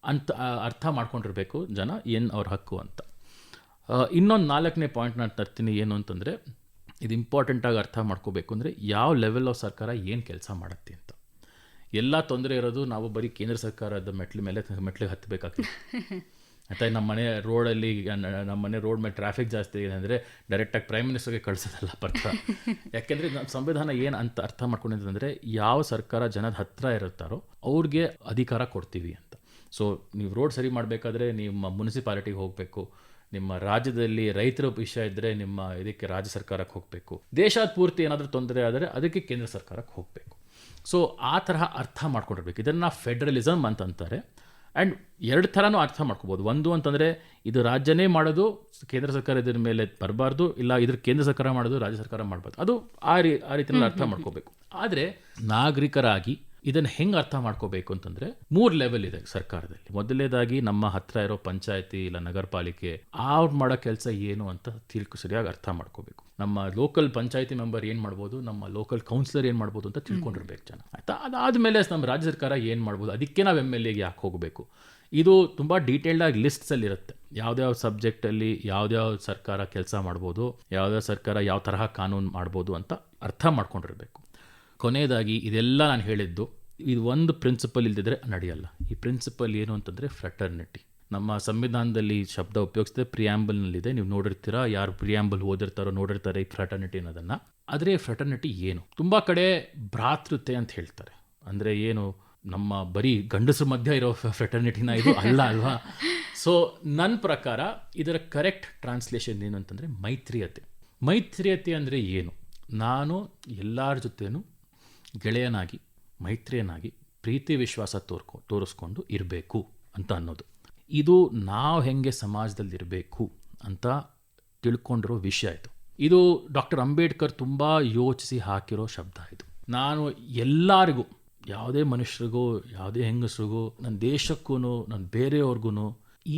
ಅಂತ ಅರ್ಥ ಮಾಡ್ಕೊಂಡಿರ್ಬೇಕು ಜನ ಏನು ಅವ್ರ ಹಕ್ಕು ಅಂತ. ಇನ್ನೊಂದು 4ನೇ ಪಾಯಿಂಟ್ ನಾನು ತರ್ತೀನಿ. ಏನು ಅಂತಂದರೆ, ಇದು ಇಂಪಾರ್ಟೆಂಟಾಗಿ ಅರ್ಥ ಮಾಡ್ಕೋಬೇಕು ಅಂದರೆ ಯಾವ ಲೆವೆಲ್ ಆಫ್ ಸರ್ಕಾರ ಏನು ಕೆಲಸ ಮಾಡುತ್ತೆ ಅಂತ. ಎಲ್ಲ ತೊಂದರೆ ಇರೋದು ನಾವು ಬರೀ ಕೇಂದ್ರ ಸರ್ಕಾರದ ಮೆಟ್ಲಿಗೆ ಹತ್ತಬೇಕಾಗ್ತದೆ. ಆಯ್ತಾ, ನಮ್ಮ ಮನೆ ರೋಡ್ ಮೇಲೆ ಟ್ರಾಫಿಕ್ ಜಾಸ್ತಿ ಇದೆ ಅಂದರೆ ಡೈರೆಕ್ಟಾಗಿ ಪ್ರೈಮ್ ಮಿನಿಸ್ಟರ್ಗೆ ಕಳಿಸೋದಲ್ಲ ಪತ್ರ. ಯಾಕೆಂದರೆ ನಮ್ಮ ಸಂವಿಧಾನ ಏನು ಅಂತ ಅರ್ಥ ಮಾಡ್ಕೊಂಡಿದ್ದಂದರೆ, ಯಾವ ಸರ್ಕಾರ ಜನದ ಹತ್ತಿರ ಇರುತ್ತಾರೋ ಅವ್ರಿಗೆ ಅಧಿಕಾರ ಕೊಡ್ತೀವಿ ಅಂತ. ಸೊ ನೀವು ರೋಡ್ ಸರಿ ಮಾಡಬೇಕಾದ್ರೆ ನಿಮ್ಮ ಮುನ್ಸಿಪಾಲಿಟಿಗೆ ಹೋಗಬೇಕು. ನಿಮ್ಮ ರಾಜ್ಯದಲ್ಲಿ ರೈತರ ವಿಷಯ ಇದ್ದರೆ ನಿಮ್ಮ ಇದಕ್ಕೆ ರಾಜ್ಯ ಸರ್ಕಾರಕ್ಕೆ ಹೋಗಬೇಕು. ದೇಶದ ಪೂರ್ತಿ ಏನಾದರೂ ತೊಂದರೆ ಆದರೆ ಅದಕ್ಕೆ ಕೇಂದ್ರ ಸರ್ಕಾರಕ್ಕೆ ಹೋಗಬೇಕು. ಸೊ ಆ ತರಹ ಅರ್ಥ ಮಾಡ್ಕೊಂಡಿರ್ಬೇಕು. ಇದನ್ನು ಫೆಡರಲಿಸಮ್ ಅಂತಂತಾರೆ. ಆ್ಯಂಡ್ 2 ಥರನೂ ಅರ್ಥ ಮಾಡ್ಕೋಬೋದು. ಒಂದು ಅಂತಂದರೆ ಇದು ರಾಜ್ಯನೇ ಮಾಡೋದು, ಕೇಂದ್ರ ಸರ್ಕಾರ ಇದ್ರ ಮೇಲೆ ಬರಬಾರ್ದು, ಇಲ್ಲ ಇದ್ರ ಕೇಂದ್ರ ಸರ್ಕಾರ ಮಾಡೋದು ರಾಜ್ಯ ಸರ್ಕಾರ ಮಾಡಬಾರ್ದು. ಅದು ಆ ರೀತಿಯಲ್ಲಿ ಅರ್ಥ ಮಾಡ್ಕೋಬೇಕು. ಆದರೆ ನಾಗರಿಕರಾಗಿ ಇದನ್ನು ಹೆಂಗೆ ಅರ್ಥ ಮಾಡ್ಕೋಬೇಕು ಅಂತಂದರೆ 3 ಲೆವೆಲ್ ಇದೆ ಸರ್ಕಾರದಲ್ಲಿ. ಮೊದಲನೇದಾಗಿ ನಮ್ಮ ಹತ್ರ ಇರೋ ಪಂಚಾಯತಿ ಇಲ್ಲ ನಗರ ಪಾಲಿಕೆ ಅವ್ರು ಮಾಡೋ ಕೆಲಸ ಏನು ಅಂತ ಸರಿಯಾಗಿ ಅರ್ಥ ಮಾಡ್ಕೋಬೇಕು. ನಮ್ಮ ಲೋಕಲ್ ಪಂಚಾಯತಿ ಮೆಂಬರ್ ಏನು ಮಾಡ್ಬೋದು, ನಮ್ಮ ಲೋಕಲ್ ಕೌನ್ಸಿಲರ್ ಏನು ಮಾಡ್ಬೋದು ಅಂತ ತಿಳ್ಕೊಂಡಿರ್ಬೇಕು ಜನ. ಆಯಿತಾ, ಅದಾದಮೇಲೆ ನಮ್ಮ ರಾಜ್ಯ ಸರ್ಕಾರ ಏನು ಮಾಡ್ಬೋದು, ಅದಕ್ಕೆ ನಾವು MLA ಗೆ ಯಾಕೆ ಹೋಗಬೇಕು, ಇದು ತುಂಬ ಡೀಟೇಲ್ಡಾಗಿ ಲಿಸ್ಟ್ಸಲ್ಲಿರುತ್ತೆ. ಯಾವ್ದಾವ ಸಬ್ಜೆಕ್ಟಲ್ಲಿ ಯಾವ್ದಾವ ಸರ್ಕಾರ ಕೆಲಸ ಮಾಡ್ಬೋದು, ಯಾವ್ದಾವ ಸರ್ಕಾರ ಯಾವ ತರಹ ಕಾನೂನು ಮಾಡ್ಬೋದು ಅಂತ ಅರ್ಥ ಮಾಡ್ಕೊಂಡಿರ್ಬೇಕು. ಕೊನೆಯದಾಗಿ ಇದೆಲ್ಲ ನಾನು ಹೇಳಿದ್ದು, ಇದು ಒಂದು ಪ್ರಿನ್ಸಿಪಲ್ ಇಲ್ದಿದ್ರೆ ನಡೆಯಲ್ಲ. ಈ ಪ್ರಿನ್ಸಿಪಲ್ ಏನು ಅಂತಂದರೆ ಫ್ರೆಟರ್ನಿಟಿ. ನಮ್ಮ ಸಂವಿಧಾನದಲ್ಲಿ ಶಬ್ದ ಉಪಯೋಗಿಸಿದ್ರೆ ಪ್ರಿಯಾಂಬಲ್ನಲ್ಲಿದೆ. ನೀವು ನೋಡಿರ್ತೀರಾ, ಯಾರು ಪ್ರಿಯಾಂಬಲ್ ಓದಿರ್ತಾರೋ ನೋಡಿರ್ತಾರೆ ಈ ಫ್ರೆಟರ್ನಿಟಿ ಅನ್ನೋದನ್ನು. ಆದರೆ ಫ್ರೆಟರ್ನಿಟಿ ಏನು? ತುಂಬ ಕಡೆ ಭ್ರಾತೃತೆ ಅಂತ ಹೇಳ್ತಾರೆ. ಅಂದರೆ ಏನು, ನಮ್ಮ ಬರೀ ಗಂಡಸರ ಮಧ್ಯ ಇರೋ ಫ್ರೆಟರ್ನಿಟಿನ ಇದು ಅಲ್ಲ ಅಲ್ವಾ. ಸೊ ನನ್ನ ಪ್ರಕಾರ ಇದರ ಕರೆಕ್ಟ್ ಟ್ರಾನ್ಸ್ಲೇಷನ್ ಏನು ಅಂತಂದರೆ ಮೈತ್ರಿಯತೆ. ಮೈತ್ರಿಯತೆ ಅಂದರೆ ಏನು? ನಾನು ಎಲ್ಲರ ಜೊತೆನೂ ಗೆಳೆಯನಾಗಿ ಮೈತ್ರಿಯನಾಗಿ ಪ್ರೀತಿ ವಿಶ್ವಾಸ ತೋರಿಸ್ಕೊಂಡು ಇರಬೇಕು ಅಂತ ಅನ್ನೋದು. ಇದು ನಾವು ಹೆಂಗೆ ಸಮಾಜದಲ್ಲಿ ಇರಬೇಕು ಅಂತ ತಿಳ್ಕೊಂಡಿರೋ ವಿಷಯ ಇದು. ಇದು ಡಾಕ್ಟರ್ ಅಂಬೇಡ್ಕರ್ ತುಂಬ ಯೋಚಿಸಿ ಹಾಕಿರೋ ಶಬ್ದ ಇದು. ನಾನು ಎಲ್ಲರಿಗೂ, ಯಾವುದೇ ಮನುಷ್ಯರಿಗೂ ಯಾವುದೇ ಹೆಂಗಸ್ರಿಗೂ, ನನ್ನ ದೇಶಕ್ಕೂ ನನ್ನ ಬೇರೆಯವ್ರಿಗೂ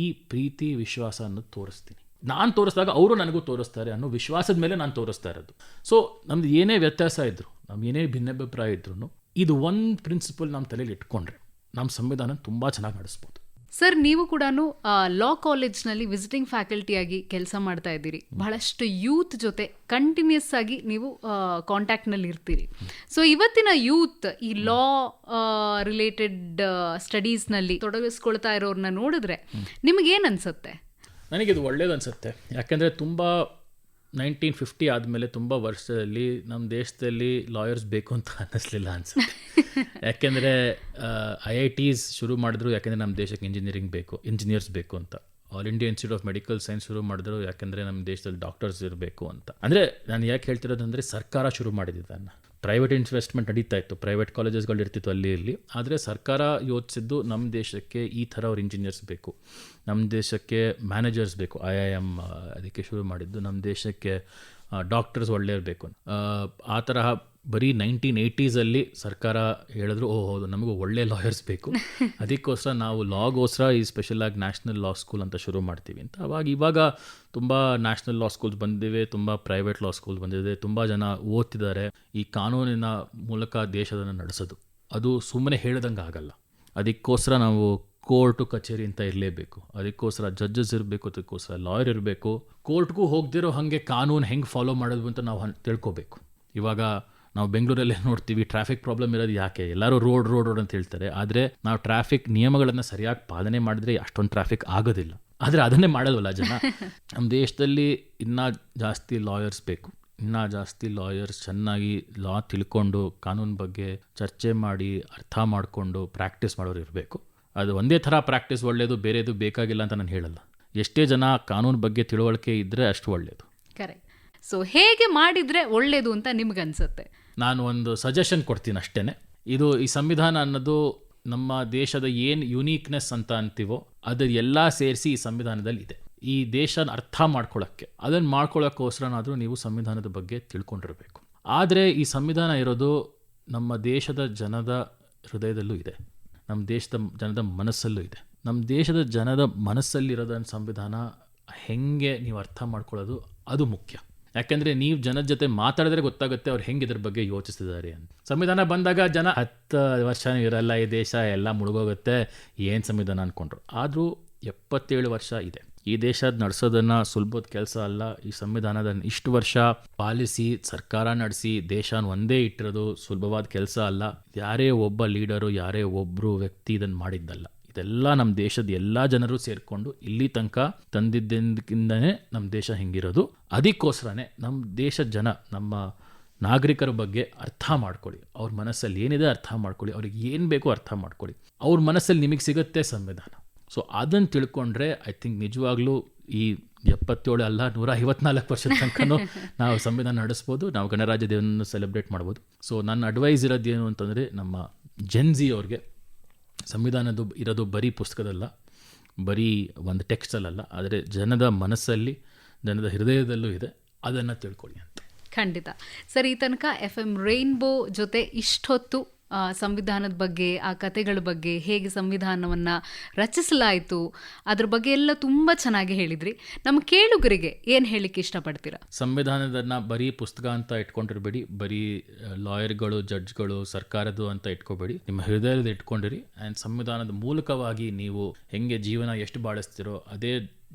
ಈ ಪ್ರೀತಿ ವಿಶ್ವಾಸ ಅನ್ನೋದು ತೋರಿಸ್ತೀನಿ. ನಾನು ತೋರಿಸಿದಾಗ ಅವರು ನನಗೂ ತೋರಿಸ್ತಾರೆ ಅನ್ನೋ ವಿಶ್ವಾಸದ ಮೇಲೆ ನಾನು ತೋರಿಸ್ತಾ ಇರೋದು. ಸೊ ನಮ್ದು ಏನೇ ವ್ಯತ್ಯಾಸ ಇದ್ರು, ನಮ್ಮ ಏನೇ ಭಿನ್ನಾಭಿಪ್ರಾಯ ಇದ್ರೂ ಇದು ಒಂದು ಪ್ರಿನ್ಸಿಪಲ್ ನಮ್ಮ ತಲೆಯಲ್ಲಿ ಇಟ್ಕೊಂಡ್ರೆ ನಮ್ಮ ಸಂವಿಧಾನ ತುಂಬ ಚೆನ್ನಾಗಿ ನಡೆಸ್ಬೋದು. ಸರ್, ನೀವು ಕೂಡ ಲಾ ಕಾಲೇಜ್ನಲ್ಲಿ ವಿಸಿಟಿಂಗ್ ಫ್ಯಾಕಲ್ಟಿಯಾಗಿ ಕೆಲಸ ಮಾಡ್ತಾ ಇದ್ದೀರಿ. ಬಹಳಷ್ಟು ಯೂತ್ ಜೊತೆ ಕಂಟಿನ್ಯೂಸ್ ಆಗಿ ನೀವು ಕಾಂಟ್ಯಾಕ್ಟ್ನಲ್ಲಿ ಇರ್ತೀರಿ. ಸೊ ಇವತ್ತಿನ ಯೂತ್ ಈ ಲಾ ರಿಲೇಟೆಡ್ ಸ್ಟಡೀಸ್ನಲ್ಲಿ ತೊಡಗಿಸ್ಕೊಳ್ತಾ ಇರೋರನ್ನ ನೋಡಿದ್ರೆ ನಿಮಗೇನು ಅನ್ಸುತ್ತೆ? ನನಗಿದು ಒಳ್ಳೇದು ಅನಿಸುತ್ತೆ. ಯಾಕೆಂದರೆ ತುಂಬ 1950 ಆದಮೇಲೆ ತುಂಬ ವರ್ಷದಲ್ಲಿ ನಮ್ಮ ದೇಶದಲ್ಲಿ ಲಾಯರ್ಸ್ ಬೇಕು ಅಂತ ಅನ್ನಿಸ್ಲಿಲ್ಲ ಅನಿಸುತ್ತೆ. ಯಾಕೆಂದರೆ IITs ಶುರು ಮಾಡಿದ್ರು ಯಾಕೆಂದರೆ ನಮ್ಮ ದೇಶಕ್ಕೆ ಇಂಜಿನಿಯರ್ಸ್ ಬೇಕು ಅಂತ. All India institute of medical science ಶುರು ಮಾಡಿದ್ರು ಯಾಕೆಂದರೆ ನಮ್ಮ ದೇಶದಲ್ಲಿ ಡಾಕ್ಟರ್ಸ್ ಇರಬೇಕು ಅಂತ. ಅಂದರೆ ನಾನು ಯಾಕೆ ಹೇಳ್ತಿರೋದಂದರೆ, ಸರ್ಕಾರ ಶುರು ಮಾಡಿದ್ದನ್ನು. ಪ್ರೈವೇಟ್ ಇನ್ವೆಸ್ಟ್ಮೆಂಟ್ ನಡೀತಾ ಇತ್ತು, ಪ್ರೈವೇಟ್ ಕಾಲೇಜಸ್ಗಳು ಇರ್ತಿತ್ತು ಅಲ್ಲಿ. ಆದರೆ ಸರ್ಕಾರ ಯೋಚಿಸಿದ್ದು ನಮ್ಮ ದೇಶಕ್ಕೆ ಈ ಥರ ಅವ್ರು ಇಂಜಿನಿಯರ್ಸ್ ಬೇಕು, ನಮ್ಮ ದೇಶಕ್ಕೆ ಮ್ಯಾನೇಜರ್ಸ್ ಬೇಕು. IIM ಅದಕ್ಕೆ ಶುರು ಮಾಡಿದ್ದು. ನಮ್ಮ ದೇಶಕ್ಕೆ ಡಾಕ್ಟರ್ಸ್ ಒಳ್ಳೆಯವ್ರು ಆ ತರಹ ಬರೀ 1980s ಸರ್ಕಾರ ಹೇಳಿದ್ರು, ಹೌದು ನಮಗೂ ಒಳ್ಳೆ ಲಾಯರ್ಸ್ ಬೇಕು, ಅದಕ್ಕೋಸ್ಕರ ನಾವು ಲಾಗೋಸ್ಕರ ಈ ಸ್ಪೆಷಲಾಗಿ ನ್ಯಾಷನಲ್ ಲಾ ಸ್ಕೂಲ್ ಅಂತ ಶುರು ಮಾಡ್ತೀವಿ ಅಂತ. ಇವಾಗ ತುಂಬ ನ್ಯಾಷನಲ್ ಲಾ ಸ್ಕೂಲ್ಸ್ ಬಂದಿವೆ, ತುಂಬ ಪ್ರೈವೇಟ್ ಲಾ ಸ್ಕೂಲ್ ಬಂದಿದೆ, ತುಂಬ ಜನ ಓದ್ತಿದ್ದಾರೆ. ಈ ಕಾನೂನಿನ ಮೂಲಕ ದೇಶದನ್ನು ನಡೆಸೋದು ಅದು ಸುಮ್ಮನೆ ಹೇಳ್ದಂಗೆ ಆಗಲ್ಲ. ಅದಕ್ಕೋಸ್ಕರ ನಾವು ಕೋರ್ಟು ಕಚೇರಿ ಅಂತ ಇರಲೇಬೇಕು, ಅದಕ್ಕೋಸ್ಕರ ಜಡ್ಜಸ್ ಇರಬೇಕು, ಅದಕ್ಕೋಸ್ಕರ ಲಾಯರ್ ಇರಬೇಕು. ಕೋರ್ಟ್ಗೂ ಹೋಗದಿರೋ ಹಾಗೆ ಕಾನೂನು ಹೆಂಗೆ ಫಾಲೋ ಮಾಡೋದು ಅಂತ ನಾವು ತಿಳ್ಕೊಬೇಕು. ಇವಾಗ ನಾವು ಬೆಂಗಳೂರಲ್ಲೇ ನೋಡ್ತೀವಿ, ಟ್ರಾಫಿಕ್ ಪ್ರಾಬ್ಲಮ್ ಇರೋದು ಯಾಕೆ? ಎಲ್ಲರೂ ರೋಡ್ ಅಂತ ಹೇಳ್ತಾರೆ. ಆದರೆ ನಾವು ಟ್ರಾಫಿಕ್ ನಿಯಮಗಳನ್ನು ಸರಿಯಾಗಿ ಪಾಲನೆ ಮಾಡಿದ್ರೆ ಅಷ್ಟೊಂದು ಟ್ರಾಫಿಕ್ ಆಗೋದಿಲ್ಲ. ಆದರೆ ಅದನ್ನೇ ಮಾಡೋಲ್ವಲ್ಲ ಜನ. ನಮ್ಮ ದೇಶದಲ್ಲಿ ಇನ್ನೂ ಜಾಸ್ತಿ ಲಾಯರ್ಸ್ ಬೇಕು, ಇನ್ನೂ ಜಾಸ್ತಿ ಲಾಯರ್ಸ್ ಚೆನ್ನಾಗಿ ಲಾ ತಿಳ್ಕೊಂಡು ಕಾನೂನು ಬಗ್ಗೆ ಚರ್ಚೆ ಮಾಡಿ ಅರ್ಥ ಮಾಡಿಕೊಂಡು ಪ್ರಾಕ್ಟೀಸ್ ಮಾಡೋರು ಇರಬೇಕು. ಅದು ಒಂದೇ ಥರ ಪ್ರಾಕ್ಟೀಸ್ ಒಳ್ಳೆಯದು, ಬೇರೆದು ಬೇಕಾಗಿಲ್ಲ ಅಂತ ನಾನು ಹೇಳಲ್ಲ. ಎಷ್ಟೇ ಜನ ಕಾನೂನು ಬಗ್ಗೆ ತಿಳುವಳಿಕೆ ಇದ್ದರೆ ಅಷ್ಟು ಒಳ್ಳೆಯದು. ಕರೆಕ್ಟ್. ಸೊ ಹೇಗೆ ಮಾಡಿದರೆ ಒಳ್ಳೆಯದು ಅಂತ ನಿಮ್ಗನ್ಸುತ್ತೆ? ನಾನು ಒಂದು ಸಜೆಷನ್ ಕೊಡ್ತೀನಿ ಅಷ್ಟೇ. ಈ ಸಂವಿಧಾನ ಅನ್ನೋದು ನಮ್ಮ ದೇಶದ ಏನು ಯುನೀಕ್ನೆಸ್ ಅಂತ ಅಂತೀವೋ ಅದು ಎಲ್ಲ ಸೇರಿಸಿ ಈ ಸಂವಿಧಾನದಲ್ಲಿ ಇದೆ. ಈ ದೇಶನ ಅರ್ಥ ಮಾಡ್ಕೊಳ್ಳೋಕ್ಕೆ, ಅದನ್ನು ಮಾಡ್ಕೊಳ್ಳೋಕ್ಕೋಸ್ಕರನಾದರೂ ನೀವು ಸಂವಿಧಾನದ ಬಗ್ಗೆ ತಿಳ್ಕೊಂಡಿರಬೇಕು. ಆದರೆ ಈ ಸಂವಿಧಾನ ಇರೋದು ನಮ್ಮ ದೇಶದ ಜನದ ಹೃದಯದಲ್ಲೂ ಇದೆ, ನಮ್ಮ ದೇಶದ ಜನದ ಮನಸ್ಸಲ್ಲೂ ಇದೆ. ನಮ್ಮ ದೇಶದ ಜನದ ಮನಸ್ಸಲ್ಲಿರೋದನ್ನ ಸಂವಿಧಾನ ಹೆಂಗೆ ನೀವು ಅರ್ಥ ಮಾಡ್ಕೊಳ್ಳೋದು ಅದು ಮುಖ್ಯ. ಯಾಕೆಂದರೆ ನೀವು ಜನದ ಜೊತೆ ಮಾತಾಡಿದ್ರೆ ಗೊತ್ತಾಗುತ್ತೆ ಅವ್ರು ಹೆಂಗೆ ಇದ್ರ ಬಗ್ಗೆ ಯೋಚಿಸ್ತಿದ್ದಾರೆ ಅಂತ. ಸಂವಿಧಾನ ಬಂದಾಗ ಜನ 10 ವರ್ಷ ಇರಲ್ಲ, ಈ ದೇಶ ಎಲ್ಲ ಮುಳುಗೋಗುತ್ತೆ, ಏನು ಸಂವಿಧಾನ ಅಂದ್ಕೊಂಡ್ರು. ಆದರೂ 77 ವರ್ಷ ಇದೆ. ಈ ದೇಶ ನಡೆಸೋದನ್ನು ಸುಲಭದ ಕೆಲಸ ಅಲ್ಲ. ಈ ಸಂವಿಧಾನದ ಇಷ್ಟು ವರ್ಷ ಪಾಲಿಸಿ ಸರ್ಕಾರ ನಡೆಸಿ ದೇಶನ ಒಂದೇ ಇಟ್ಟಿರೋದು ಸುಲಭವಾದ ಕೆಲಸ ಅಲ್ಲ. ಯಾರೇ ಒಬ್ಬ ಲೀಡರು, ಯಾರೇ ಒಬ್ಬರು ವ್ಯಕ್ತಿ ಇದನ್ನು ಮಾಡಿದ್ದಲ್ಲ. ಇದೆಲ್ಲ ನಮ್ಮ ದೇಶದ ಎಲ್ಲ ಜನರು ಸೇರಿಕೊಂಡು ಇಲ್ಲಿ ತನಕ ತಂದಿದ್ದರಿಂದನೇ ನಮ್ಮ ದೇಶ ಹಿಂಗಿರೋದು. ಅದಕ್ಕೋಸ್ಕರನೇ ನಮ್ಮ ದೇಶದ ಜನ, ನಮ್ಮ ನಾಗರಿಕರ ಬಗ್ಗೆ ಅರ್ಥ ಮಾಡ್ಕೊಳ್ಳಿ. ಅವ್ರ ಮನಸ್ಸಲ್ಲಿ ಏನಿದೆ ಅರ್ಥ ಮಾಡ್ಕೊಳ್ಳಿ, ಅವ್ರಿಗೆ ಏನು ಬೇಕೋ ಅರ್ಥ ಮಾಡ್ಕೊಳ್ಳಿ. ಅವ್ರ ಮನಸ್ಸಲ್ಲಿ ನಿಮಗೆ ಸಿಗುತ್ತೆ ಸಂವಿಧಾನ. ಸೊ ಅದನ್ನು ತಿಳ್ಕೊಂಡ್ರೆ ಐ ಥಿಂಕ್ ನಿಜವಾಗ್ಲೂ ಈ 77 ಅಲ್ಲ 154 ವರ್ಷದ ತನಕನೂ ನಾವು ಸಂವಿಧಾನ ನಡೆಸ್ಬೋದು, ನಾವು ಗಣರಾಜ್ಯ ದಿನವನ್ನು ಸೆಲೆಬ್ರೇಟ್ ಮಾಡ್ಬೋದು. ಸೊ ನನ್ನ ಅಡ್ವೈಸ್ ಇರೋದೇನು ಅಂತಂದರೆ, ನಮ್ಮ ಜೆನ್ಜಿ ಅವ್ರಿಗೆ ಸಂವಿಧಾನದ ಇರೋದು ಬರೀ ಪುಸ್ತಕದಲ್ಲ, ಬರೀ ಒಂದು ಟೆಕ್ಸ್ಟಲ್ಲ, ಆದರೆ ಜನದ ಮನಸ್ಸಲ್ಲಿ, ಜನದ ಹೃದಯದಲ್ಲೂ ಇದೆ. ಅದನ್ನು ತಿಳ್ಕೊಳ್ಳಿ ಅಂತ. ಖಂಡಿತ ಸರ್. ಈ ತನಕ FM ರೈನ್ಬೋ ಜೊತೆ ಇಷ್ಟೊತ್ತು ಸಂವಿಧಾನದ ಬಗ್ಗೆ, ಆ ಕಥೆಗಳ ಬಗ್ಗೆ, ಹೇಗೆ ಸಂವಿಧಾನವನ್ನು ರಚಿಸಲಾಯಿತು ಅದ್ರ ಬಗ್ಗೆ ಎಲ್ಲ ತುಂಬ ಚೆನ್ನಾಗಿ ಹೇಳಿದ್ರಿ. ನಮ್ಮ ಕೇಳುಗರಿಗೆ ಏನು ಹೇಳಲಿಕ್ಕೆ ಇಷ್ಟಪಡ್ತೀರಾ? ಸಂವಿಧಾನದನ್ನು ಬರೀ ಪುಸ್ತಕ ಅಂತ ಇಟ್ಕೊಂಡಿರಬೇಡಿ, ಬರೀ ಲಾಯರ್ಗಳು, ಜಡ್ಜ್ಗಳು, ಸರ್ಕಾರದ್ದು ಅಂತ ಇಟ್ಕೋಬೇಡಿ. ನಿಮ್ಮ ಹೃದಯದಲ್ಲಿ ಇಟ್ಕೊಂಡಿರಿ. ಆ್ಯಂಡ್ ಸಂವಿಧಾನದ ಮೂಲಕವಾಗಿ ನೀವು ಹೆಂಗೆ ಜೀವನ ಎಷ್ಟು ಬಾಳಿಸ್ತೀರೋ ಅದೇ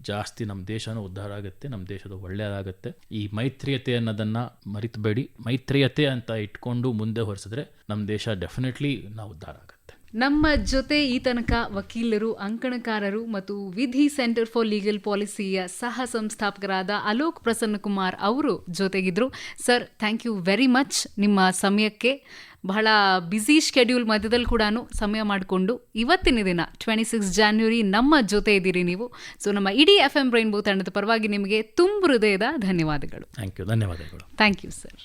ಜಾಸ್ತಿ ನಮ್ಮ ದೇಶನೂ ಉದ್ಧಾರ ಆಗುತ್ತೆ, ನಮ್ಮ ದೇಶದ ಒಳ್ಳೆಯದಾಗುತ್ತೆ. ಈ ಮೈತ್ರಿಯತೆ ಅನ್ನೋದನ್ನು ಮರಿತಬೇಡಿ. ಮೈತ್ರಿಯತೆ ಅಂತ ಇಟ್ಕೊಂಡು ಮುಂದೆ ಹೊರಿಸಿದ್ರೆ ನಮ್ಮ ದೇಶ ಡೆಫಿನೆಟ್ಲಿ ನಾವು ಉದ್ಧಾರ ಆಗುತ್ತೆ. ನಮ್ಮ ಜೊತೆ ಈ ತನಕ ವಕೀಲರು, ಅಂಕಣಕಾರರು ಮತ್ತು ವಿಧಿ ಸೆಂಟರ್ ಫಾರ್ ಲೀಗಲ್ ಪಾಲಿಸಿಯ ಸಹ ಸಂಸ್ಥಾಪಕರಾದ ಅಲೋಕ್ ಪ್ರಸನ್ನಕುಮಾರ್ ಅವರು ಜೊತೆಗಿದ್ರು. Sir, thank you very much. ನಿಮ್ಮ ಸಮಯಕ್ಕೆ, ಬಹಳ ಬ್ಯುಸಿ ಶೆಡ್ಯೂಲ್ ಮಧ್ಯದಲ್ಲಿ ಕೂಡ ಸಮಯ ಮಾಡಿಕೊಂಡು ಇವತ್ತಿನ ದಿನ 26 ಜಾನ್ವರಿ ನಮ್ಮ ಜೊತೆ ಇದ್ದೀರಿ ನೀವು. ಸೊ ನಮ್ಮ ಇಡೀ FM ರೈನ್ಬೋ ತಂಡದ ಪರವಾಗಿ ನಿಮಗೆ ತುಂಬ ಹೃದಯದ ಧನ್ಯವಾದಗಳು. Thank you. ಧನ್ಯವಾದಗಳು. Thank you sir.